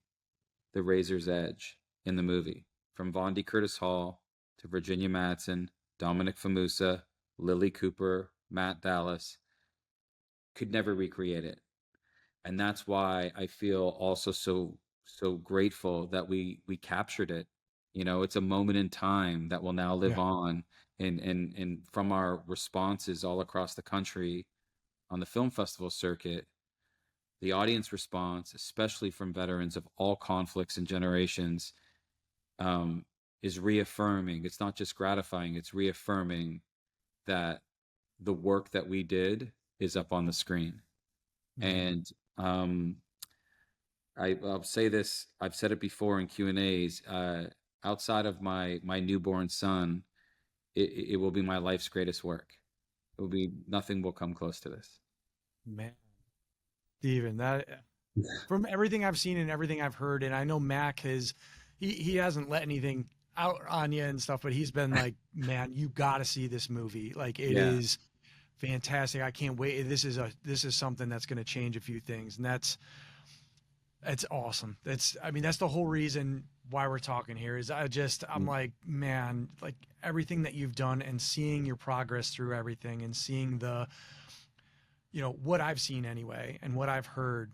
the razor's edge in the movie. From Vondi Curtis Hall to Virginia Madsen, Dominic Famusa, Lily Cooper, Matt Dallas, could never recreate it. And that's why I feel also so grateful that we captured it. It's a moment in time that will now live Yeah. on, and from our responses all across the country on the film festival circuit, the audience response, especially from veterans of all conflicts and generations, um, is reaffirming. It's not just gratifying, it's reaffirming that the work that we did is up on the screen. Man. And I'll say this, I've said it before in Q&As, outside of my newborn son, it will be my life's greatest work. It will be, nothing will come close to this. Man. Steven, that from everything I've seen and everything I've heard, and I know Mac has, he hasn't let anything out on you and stuff, but he's been like, man, you got to see this movie. Like it Yeah. is fantastic. I can't wait. This is something that's going to change a few things, and that's awesome. I mean, that's the whole reason why we're talking here. Is I'm like, man, like everything that you've done and seeing your progress through everything and seeing what I've seen anyway and what I've heard.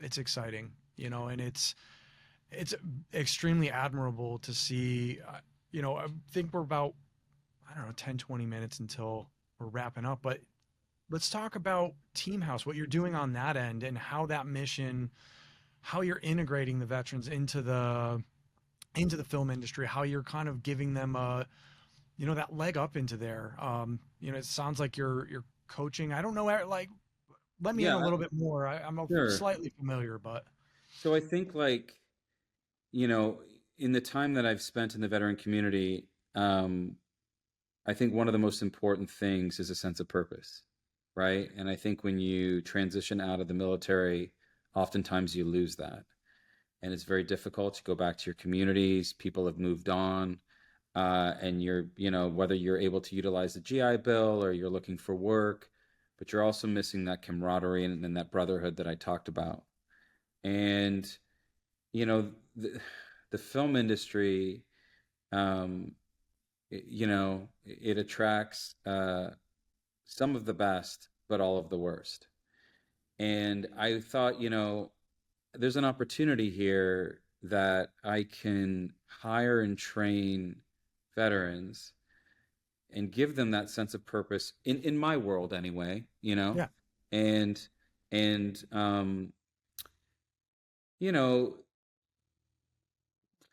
It's exciting, and it's extremely admirable to see. I think we're about, I don't know, 10, 20 minutes until we're wrapping up, but let's talk about Teamhouse, what you're doing on that end and how that mission, how you're integrating the veterans into the film industry, how you're kind of giving them that leg up into there. It sounds like you're coaching. I don't know, like, let me in Yeah, a little bit more. I'm sure. slightly familiar, but So I think, like, you know, in the time that I've spent in the veteran community, I think one of the most important things is a sense of purpose, right? And I think when you transition out of the military, oftentimes you lose that. And it's very difficult to go back to your communities. People have moved on. And whether you're able to utilize the GI Bill or you're looking for work, but you're also missing that camaraderie and that brotherhood that I talked about. And, you know, the film industry, um, it attracts some of the best, but all of the worst. And I thought, there's an opportunity here that I can hire and train veterans and give them that sense of purpose in my world anyway, Yeah. and and you know,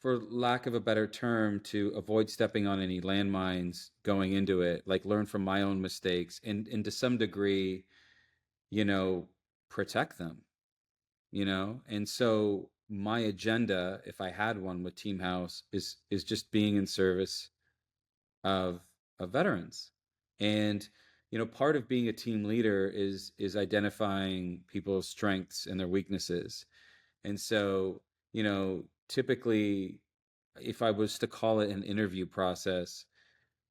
for lack of a better term, to avoid stepping on any landmines going into it, like learn from my own mistakes and to some degree, you know, protect them, And so my agenda, if I had one with Teamhouse, is just being in service of veterans. And part of being a team leader is identifying people's strengths and their weaknesses. And so, typically, if I was to call it an interview process,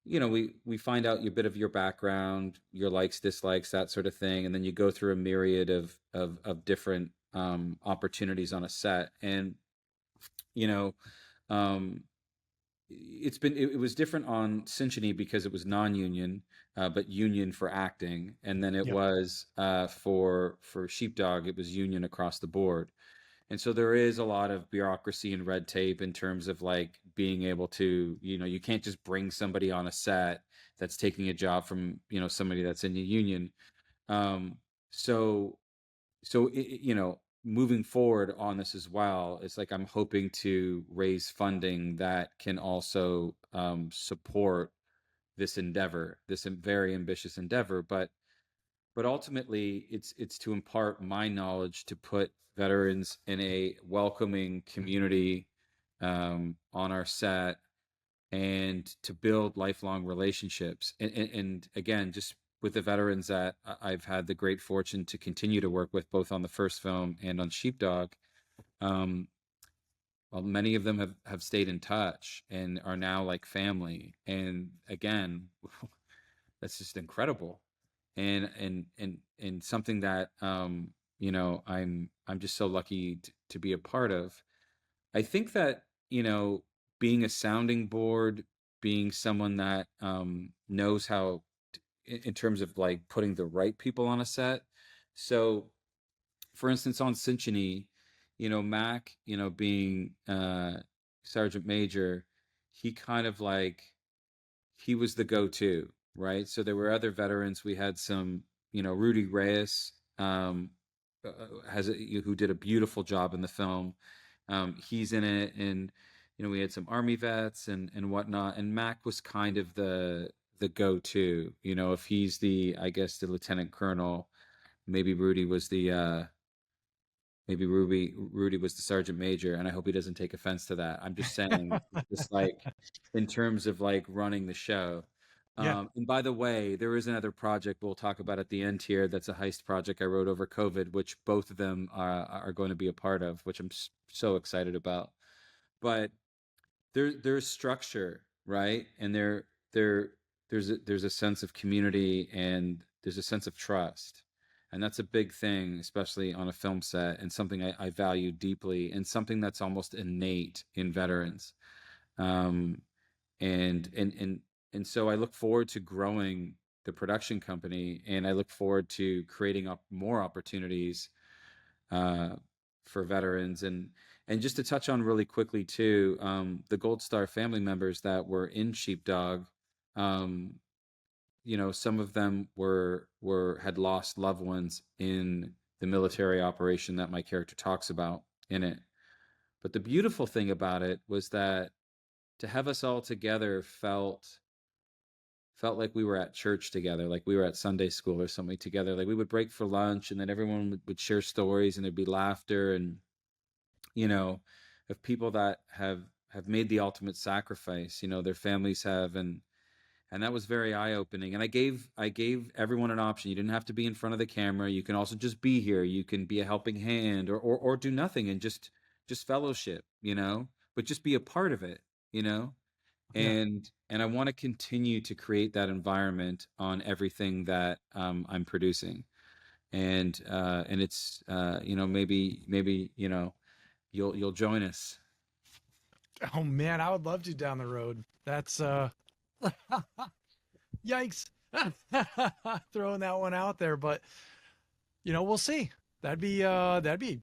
we find out a bit of your background, your likes, dislikes, that sort of thing, and then you go through a myriad of different opportunities on a set. And you know, um, it was different on Cinchony because it was non-union, but union for acting, and then it Yep. was for Sheepdog, it was union across the board. And so there is a lot of bureaucracy and red tape in terms of like being able to, you can't just bring somebody on a set that's taking a job from, somebody that's in the union. Um, so, moving forward on this as well, it's like I'm hoping to raise funding that can also support this endeavor, this very ambitious endeavor. But ultimately it's to impart my knowledge to put veterans in a welcoming community on our set and to build lifelong relationships and again, just with the veterans that I've had the great fortune to continue to work with both on the first film and on Sheepdog. um, well, many of them have stayed in touch and are now like family, and again, that's just incredible, and something that I'm just so lucky to be a part of. I think that being a sounding board, being someone that knows how in terms of like putting the right people on a set. So for instance, on Cinchony, Mac, being Sergeant Major, he kind of like he was the go-to, right? So there were other veterans. We had some, Rudy Reyes, who did a beautiful job in the film. He's in it, and we had some Army vets and whatnot. And Mac was kind of the go-to. If he's the, I guess, the lieutenant colonel, maybe Rudy was the Rudy was the sergeant major, and I hope he doesn't take offense to that. I'm just saying, just like in terms of like running the show. Yeah. And by the way, there is another project we'll talk about at the end here. That's a heist project I wrote over COVID, which both of them are going to be a part of, which I'm so excited about. But there's structure, right? And there's a sense of community and there's a sense of trust. And that's a big thing, especially on a film set, and something I value deeply, and something that's almost innate in veterans. Um, and and and and so I look forward to growing the production company, and I look forward to creating up more opportunities uh, for veterans. And just to touch on really quickly too, the Gold Star family members that were in Sheepdog, um, some of them had lost loved ones in the military operation that my character talks about in it. But the beautiful thing about it was that to have us all together felt like we were at church together, like we were at Sunday school or something together. Like we would break for lunch, and then everyone would share stories, and there'd be laughter, and you know, of people that have made the ultimate sacrifice. Their families have, and that was very eye opening. And I gave everyone an option. You didn't have to be in front of the camera. You can also just be here. You can be a helping hand, or do nothing and just fellowship, but just be a part of it, you know Yeah. and I want to continue to create that environment on everything that I'm producing. And it's maybe you'll join us. Oh man, I would love to down the road. That's Yikes. Throwing that one out there, but we'll see. That'd be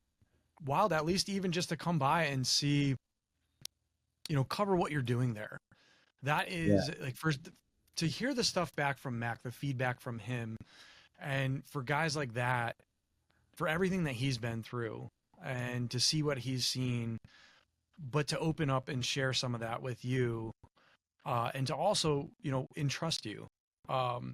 wild, at least even just to come by and see, cover what you're doing there. That Yeah. is like, first, to hear the stuff back from Mac, the feedback from him, and for guys like that, for everything that he's been through, and to see what he's seen, but to open up and share some of that with you, and to also, entrust you. Um,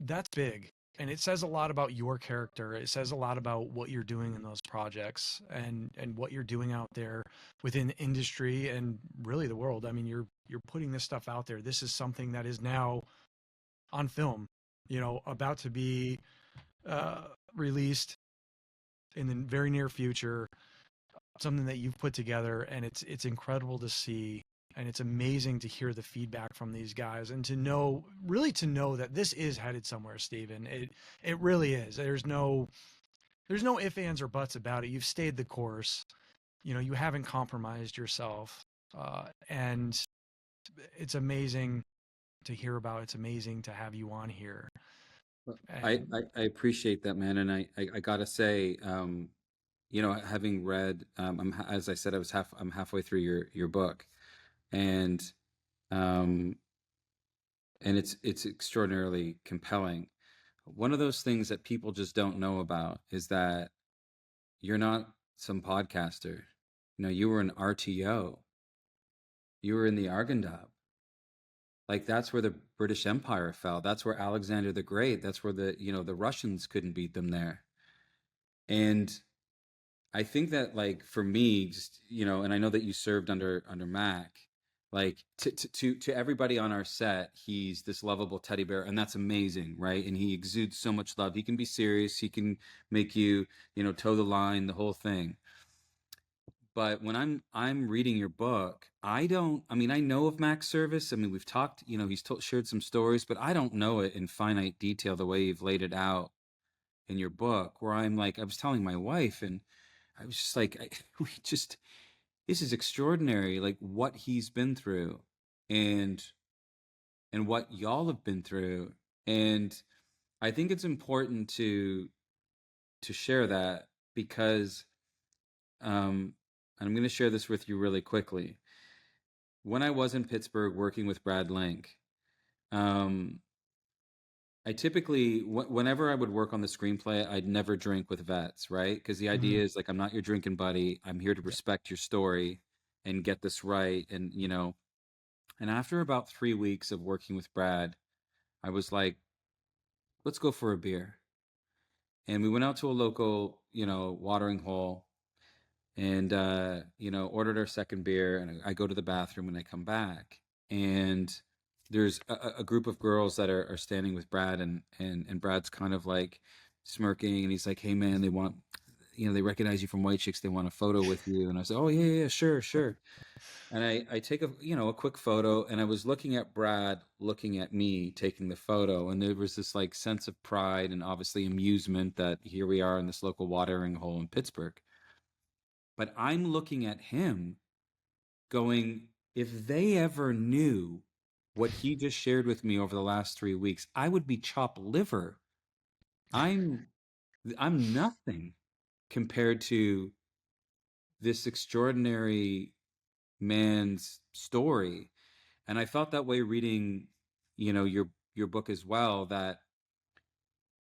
that's big. And it says a lot about your character. It says a lot about what you're doing in those projects, and what you're doing out there within the industry and really the world. I mean, you're putting this stuff out there. This is something that is now on film, about to be uh, released in the very near future. Something that you've put together, and it's incredible to see, and it's amazing to hear the feedback from these guys, and to know, really to know that this is headed somewhere, Steven. It really is. There's no ifs, ands, or buts about it. You've stayed the course. You haven't compromised yourself, and it's amazing to hear about. It's amazing to have you on here. Well, And I appreciate that, man. And I gotta say, having read, as I said, I'm halfway through your book, and um, it's extraordinarily compelling. One of those things that people just don't know about is that you're not some podcaster. You were an RTO. You were in the Argandab. Like that's where the British Empire fell. That's where Alexander the Great. That's where the Russians couldn't beat them there. And I think that like for me, just and I know that you served under Mac. Like to everybody on our set, he's this lovable teddy bear, and that's amazing, right? And he exudes so much love. He can be serious. He can make you, toe the line, the whole thing. But when I'm reading your book, I don't. I mean, I know of Mac's service. I mean, we've talked. He's shared some stories, but I don't know it in finite detail the way you've laid it out in your book. Where I'm like, I was telling my wife, and I was just like, we just this is extraordinary. Like what he's been through, and what y'all have been through, and I think it's important to share that because I'm going to share this with you really quickly. When I was in Pittsburgh working with Brad Link, um, I typically, whenever I would work on the screenplay, I'd never drink with vets, right? Because the mhm, idea is like, I'm not your drinking buddy. I'm here to yeah. respect your story and get this right. And after about 3 weeks of working with Brad, I was like, let's go for a beer. And we went out to a local, watering hole and ordered our second beer, and I go to the bathroom and I come back, and there's a group of girls that are standing with Brad, and Brad's kind of like smirking, and he's like, hey man, they want, they recognize you from White Chicks, they want a photo with you. And I said, oh yeah, yeah, sure, sure. And I take a quick photo, and I was looking at Brad looking at me taking the photo, and there was this like sense of pride and obviously amusement that here we are in this local watering hole in Pittsburgh. But I'm looking at him going, if they ever knew what he just shared with me over the last 3 weeks, I would be chopped liver. I'm I'm nothing compared to this extraordinary man's story. And I felt that way reading, your book as well, that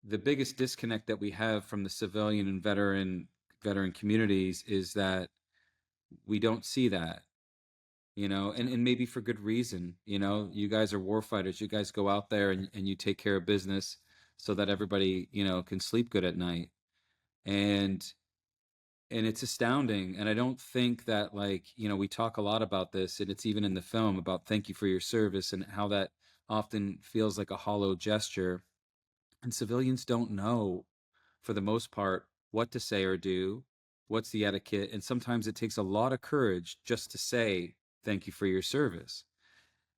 the biggest disconnect that we have from the civilian and veteran communities is that we don't see that. And maybe for good reason. You guys are war fighters. You guys go out there and you take care of business so that everybody, can sleep good at night. And it's astounding. And I don't think that, like, we talk a lot about this, and it's even in the film about thank you for your service and how that often feels like a hollow gesture. And civilians don't know, for the most part, what to say or do, what's the etiquette. And sometimes it takes a lot of courage just to say thank you for your service.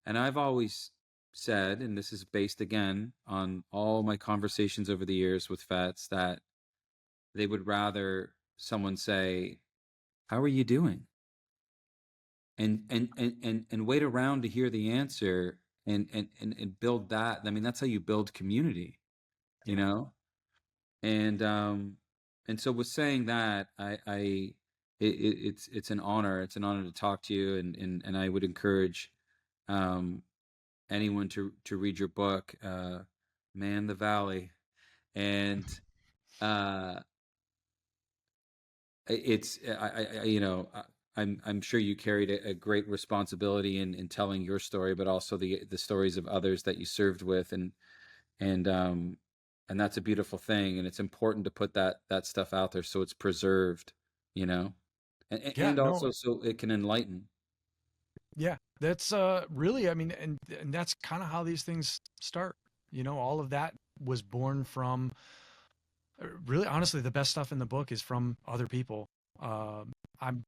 And I've always said, and this is based again on all my conversations over the years with vets, that they would rather someone say, how are you doing? And wait around to hear the answer and build that. I mean, that's how you build community, you know? And so with saying that, it's an honor. It's an honor to talk to you, and I would encourage um, anyone to read your book, Man the Valley, and uh, it's I'm sure you carried a great responsibility in telling your story, but also the stories of others that you served with, and um and that's a beautiful thing, and it's important to put that stuff out there so it's preserved, you know, Yeah, and no, also so it can enlighten. yeah, that's really, I mean, and that's kind of how these things start. All of that was born from really, honestly, the best stuff in the book is from other people. I'm,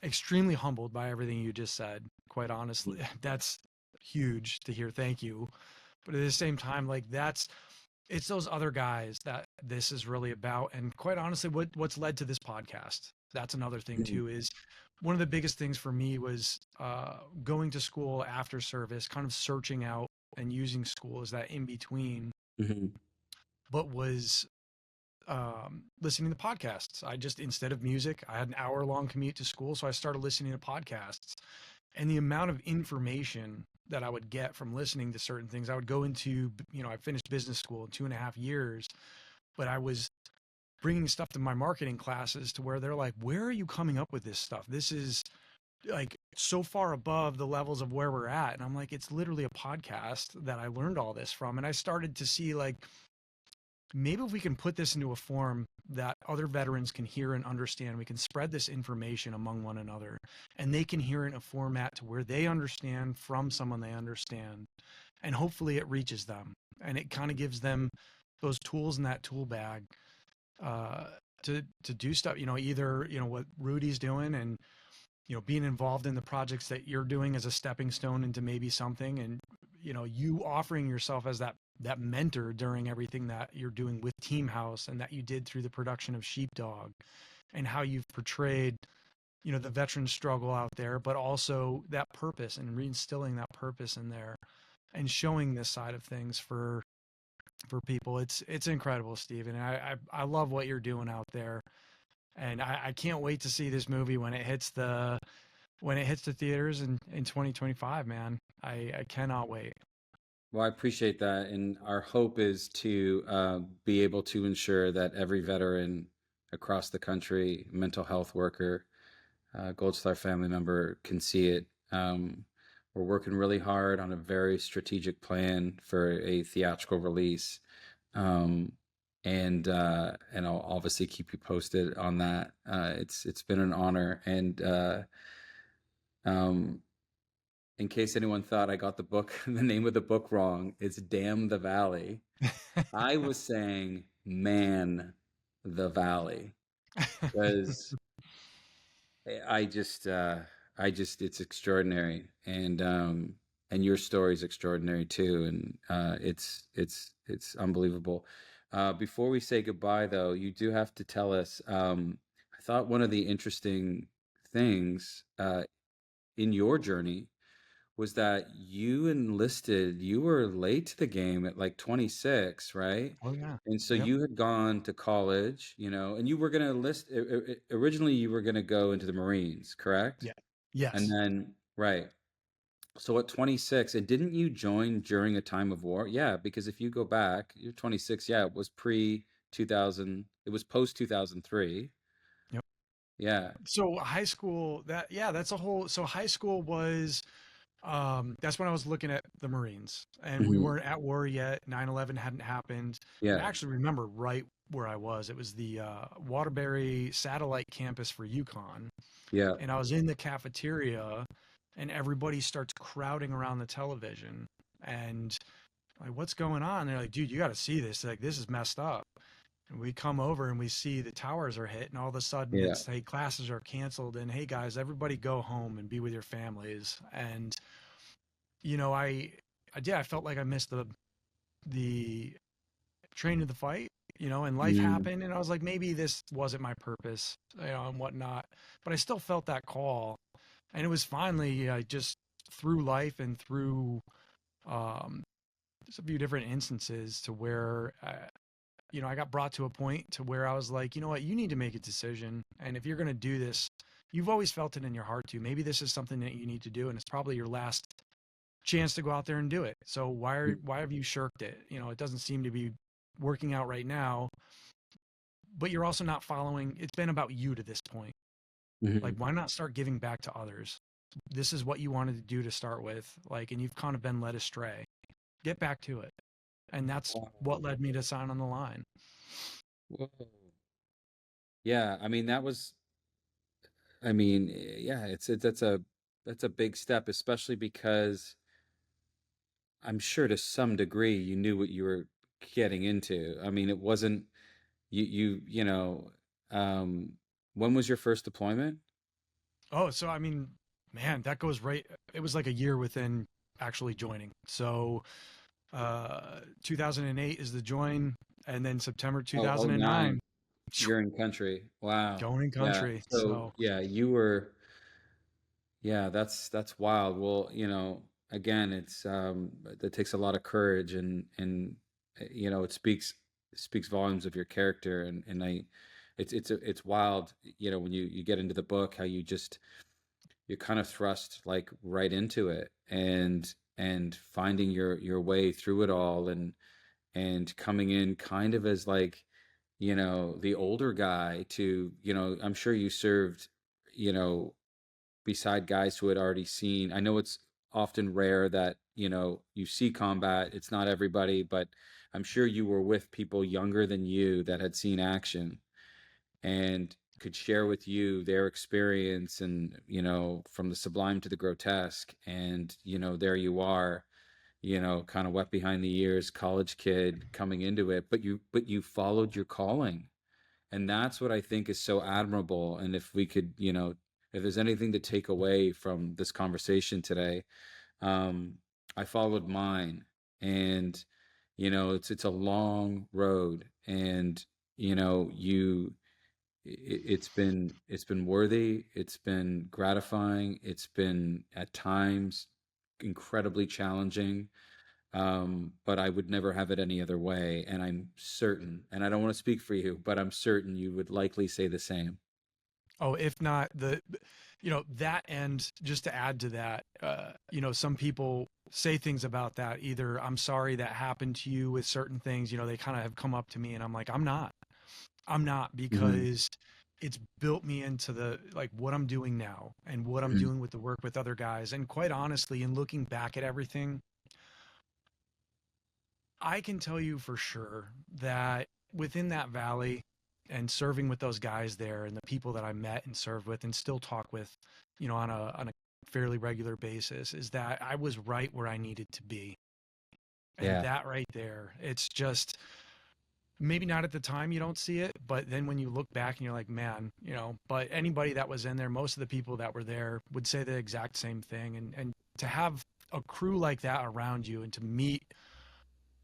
extremely humbled by everything you just said. Quite honestly, that's huge to hear. Thank you. But at the same time, like it's those other guys that this is really about. And quite honestly, what's led to this podcast. That's another thing Mhm. too, is one of the biggest things for me was going to school after service, kind of searching out and using school as that in between, Mhm. but was listening to podcasts. I just, instead of music, I had an hour long commute to school. So I started listening to podcasts, and the amount of information that I would get from listening to certain things. I would go into, I finished business school in 2.5 years, but I was bringing stuff to my marketing classes to where they're like, where are you coming up with this stuff? This is like so far above the levels of where we're at. And I'm like, it's literally a podcast that I learned all this from. And I started to see, like, maybe if we can put this into a form that other veterans can hear and understand, we can spread this information among one another, and they can hear it in a format to where they understand from someone they understand, and hopefully it reaches them, and it kind of gives them those tools in that tool bag uh, to do stuff. Either what Rudy's doing, and being involved in the projects that you're doing as a stepping stone into maybe something, and you offering yourself as that mentor during everything that you're doing with Teamhouse, and that you did through the production of Sheepdog, and how you've portrayed the veteran struggle out there, but also that purpose, and reinstilling that purpose in there, and showing this side of things for people. It's incredible, Steven. And I love what you're doing out there, and I can't wait to see this movie when it hits the theaters in 2025, man. I cannot wait. Well, I appreciate that, and our hope is to be able to ensure that every veteran across the country, mental health worker, Gold Star family member can see it. We're working really hard on a very strategic plan for a theatrical release, um, and I'll obviously keep you posted on that. It's been an honor, and um, in case anyone thought I got the book, the name of the book wrong, it's Damn the Valley. I was saying Man the Valley because I just, it's extraordinary, and your story is extraordinary too, and it's unbelievable. Before we say goodbye, though, you do have to tell us. I thought one of the interesting things in your journey was that you were late to the game at like 26, right? Oh yeah. And so Yep. you had gone to college, and you were going to originally you were going to go into the Marines, correct? Yeah. And Yes. then, right. So at 26, and didn't you join during a time of war? Yeah, because if you go back, you're 26, yeah, it was pre 2000, it was post 2003. Yep. Yeah. So high school, that's a whole, so high school was, that's when I was looking at the Marines, and we Hmm. weren't at war yet. 9/11 hadn't happened. And I Yeah. actually remember right where I was. It was the Waterbury satellite campus for Yukon. Yeah. And I was in the cafeteria, and everybody starts crowding around the television, and like, what's going on? They're like, dude, you got to see this. Like, this is messed up. And we come over and we see the towers are hit, and all of a sudden Yeah. it's, hey, classes are canceled, and hey guys, everybody go home and be with your families. And I did. I felt like I missed the train to the fight, and life Mm. happened, and I was like, maybe this wasn't my purpose, and whatnot. But I still felt that call, and it was finally, I just through life and through um, just a few different instances to where I got brought to a point to where I was like, you know what, you need to make a decision. And if you're going to do this, you've always felt it in your heart to. Maybe this is something that you need to do, and it's probably your last chance to go out there and do it. So why have you shirked it? It doesn't seem to be working out right now, but you're also not following. It's been about you to this point. Like, Mhm. why not start giving back to others? This is what you wanted to do to start with, like, and you've kind of been led astray. Get back to it. And that's Wow. what led me to sign on the line. Whoa. Yeah, I mean that was I mean, yeah, that's a big step, especially because I'm sure to some degree you knew what you were getting into. I mean, it wasn't you know, um when was your first deployment? Oh, so I mean, man, that goes right. It was like a year within actually joining. So 2008 is the join, and then September Oh, oh 9. 2009, You're in country. Wow. going in Yeah. country. So, So yeah, you were yeah, that's wild. Well, again, that takes a lot of courage and it speaks volumes of your character and it's wild, when you get into the book how you're kind of thrust like right into it and finding your way through it all and coming in kind of as like the older guy to I'm sure you served you know beside guys who had already seen. I know it's often rare that you see combat, it's not everybody, but I'm sure you were with people younger than you that had seen action and could share with you their experience and from the sublime to the grotesque. And there you are, kind of wet behind the ears, college kid coming into it, but you followed your calling. And that's what I think is so admirable. And if we could, if there's anything to take away from this conversation today, um I followed mine. And it's a long road. And you it's been worthy, it's been gratifying, it's been at times incredibly challenging. But I would never have it any other way. And I'm certain, and I don't want to speak for you, but I'm certain you would likely say the same. oh, if not that, and just to add to that, some people say things about that. Either I'm sorry that happened to you with certain things. They kind of have come up to me, and I'm like, I'm not, Hmm. because it's built me into the like what I'm doing now and what I'm Hmm. doing with the work with other guys. And quite honestly, in looking back at everything, I can tell you for sure that within that valley and serving with those guys there and the people that I met and served with and still talk with, on a fairly regular basis, is that I was right where I needed to be. And Yeah. that right there, it's just maybe not at the time you don't see it, but then when you look back and you're like, man, but anybody that was in there, most of the people that were there would say the exact same thing. And to have a crew like that around you and to meet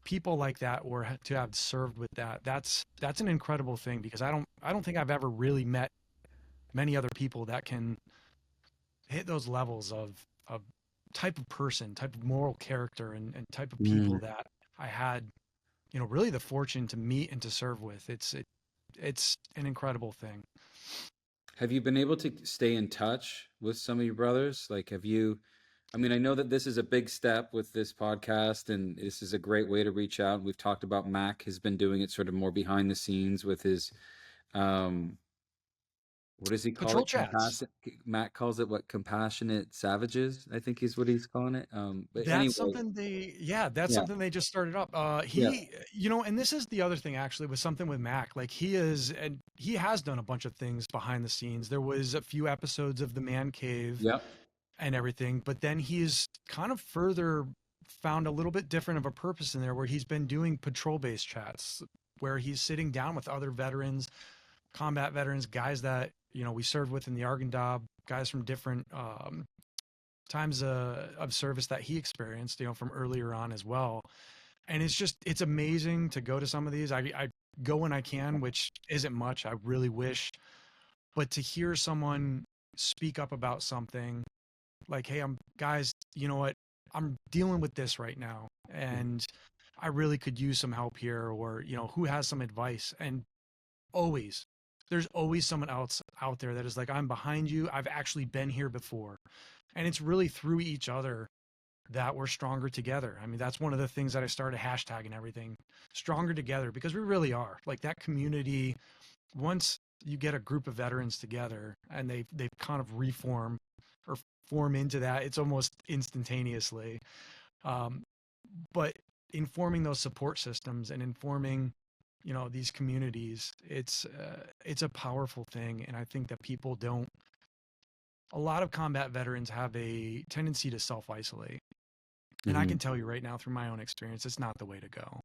people like that or to have served with that, that's an incredible thing, because I don't think I've ever really met many other people that can hit those levels of type of person, type of moral character, and type of people Mm. that I had, really the fortune to meet and to serve with. It's an incredible thing. Have you been able to stay in touch with some of your brothers? Like, I mean, I know that this is a big step with this podcast, and this is a great way to reach out. We've talked about Mac has been doing it sort of more behind the scenes with his, um, what does he call Patrol it? chats. Matt calls it what? Compassionate savages, I think is what he's calling it. But That's anyway, something they, yeah, that's yeah, something they just started up. yeah, And this is the other thing actually with something with Mac. Like and he has done a bunch of things behind the scenes. There was a few episodes of the Man Cave yeah, and everything, but then he's kind of further found a little bit different of a purpose in there, where he's been doing patrol based chats, where he's sitting down with other veterans, combat veterans, guys that, we served with in the Argandab, guys from different, times of service that he experienced, from earlier on as well. And it's amazing to go to some of these. I go when I can, which isn't much. I really wish, but to hear someone speak up about something like, hey, guys, you know what? I'm dealing with this right now, and I really could use some help here, or, who has some advice? And always, there's always someone else out there that is like, I'm behind you. I've actually been here before. And it's really through each other that we're stronger together. I mean, that's one of the things that I started hashtagging everything, stronger together, because we really are. Like, that community, once you get a group of veterans together and they've kind of reform or form into that, it's almost instantaneously. Um, but informing those support systems and informing, these communities, it's a powerful thing. And I think that people don't, a lot of combat veterans have a tendency to self-isolate. And I Hmm. can tell you right now through my own experience, it's not the way to go.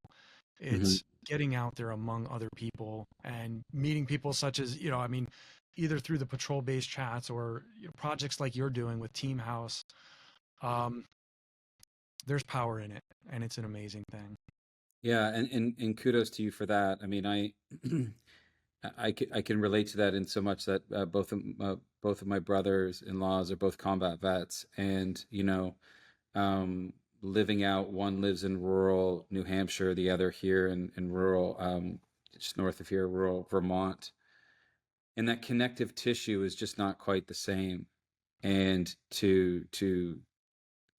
Hmm. It's getting out there among other people and meeting people such as, I mean, either through the patrol-based chats or, projects like you're doing with Teamhouse. Um, there's power in it, and it's an amazing thing. Yeah, and kudos to you for that. I mean, I can relate to that in so much that both of my brothers-in-laws are both combat vets, and um, living out, one lives in rural New Hampshire, the other here in rural, just north of here, rural Vermont, and that connective tissue is just not quite the same. And to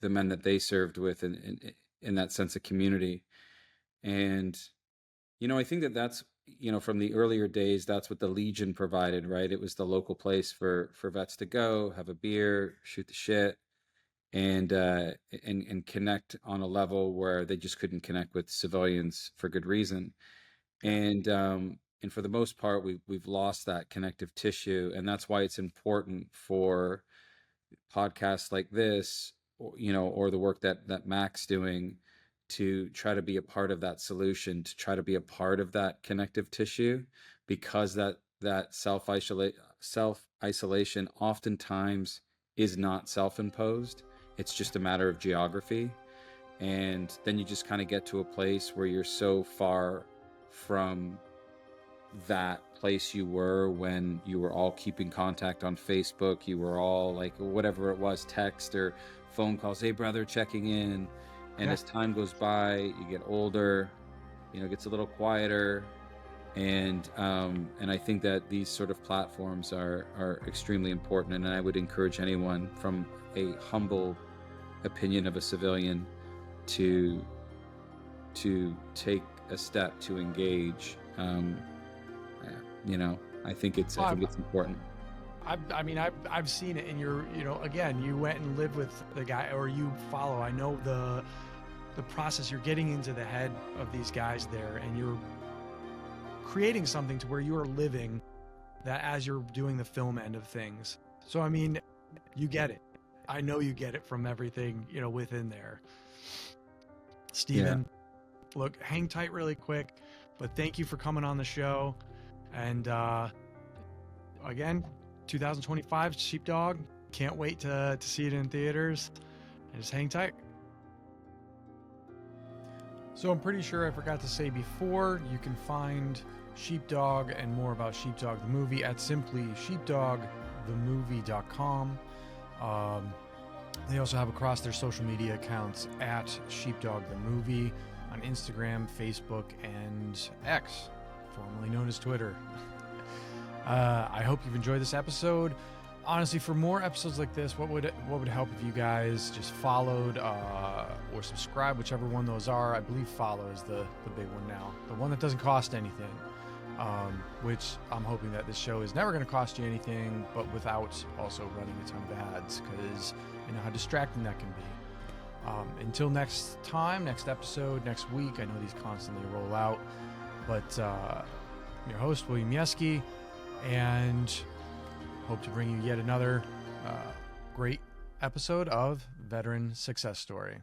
the men that they served with, in that sense of community, and I think that's from the earlier days, that's what the Legion provided, right? It was the local place for vets to go, have a beer, shoot the shit, and connect on a level where they just couldn't connect with civilians for good reason. Yeah. And for the most part, we've lost that connective tissue, and that's why it's important for podcasts like this, or the work that Mac's doing, to try to be a part of that solution, to try to be a part of that connective tissue, because that self isolation oftentimes is not self-imposed. It's just a matter of geography. And then you just kind of get to a place where you're so far from that place you were when you were all keeping contact on Facebook, you were all like, whatever it was, text or phone calls, hey brother, checking in. And Yeah. as time goes by, you get older, it gets a little quieter. And I think that these sort of platforms are extremely important. And I would encourage anyone, from a humble opinion of a civilian, to take a step to engage. I think it's important. I mean, I've seen it, and again, you went and lived with the guy, or you follow. I know the process. You're getting into the head of these guys there, and you're creating something to where you are living that as you're doing the film end of things. So, I mean, you get it. I know you get it from everything, within there. Steven, look, hang tight really quick, but thank you for coming on the show. And again, 2025 Sheepdog. Can't wait to see it in theaters. And just hang tight. So I'm pretty sure I forgot to say before, you can find Sheepdog and more about Sheepdog the movie at simply sheepdogthemovie.com. They also have across their social media accounts at Sheepdog the Movie on Instagram, Facebook, and X, formerly known as Twitter. I hope you've enjoyed this episode. Honestly, for more episodes like this, what would help if you guys just followed or subscribe, whichever one those are. I believe follow is the big one now, the one that doesn't cost anything, which I'm hoping that this show is never going to cost you anything, but without also running a ton of ads, because you know how distracting that can be. Until next time, next episode, next week, I know these constantly roll out, but I'm your host, William Yeski, and hope to bring you yet another great episode of Veteran Success Story.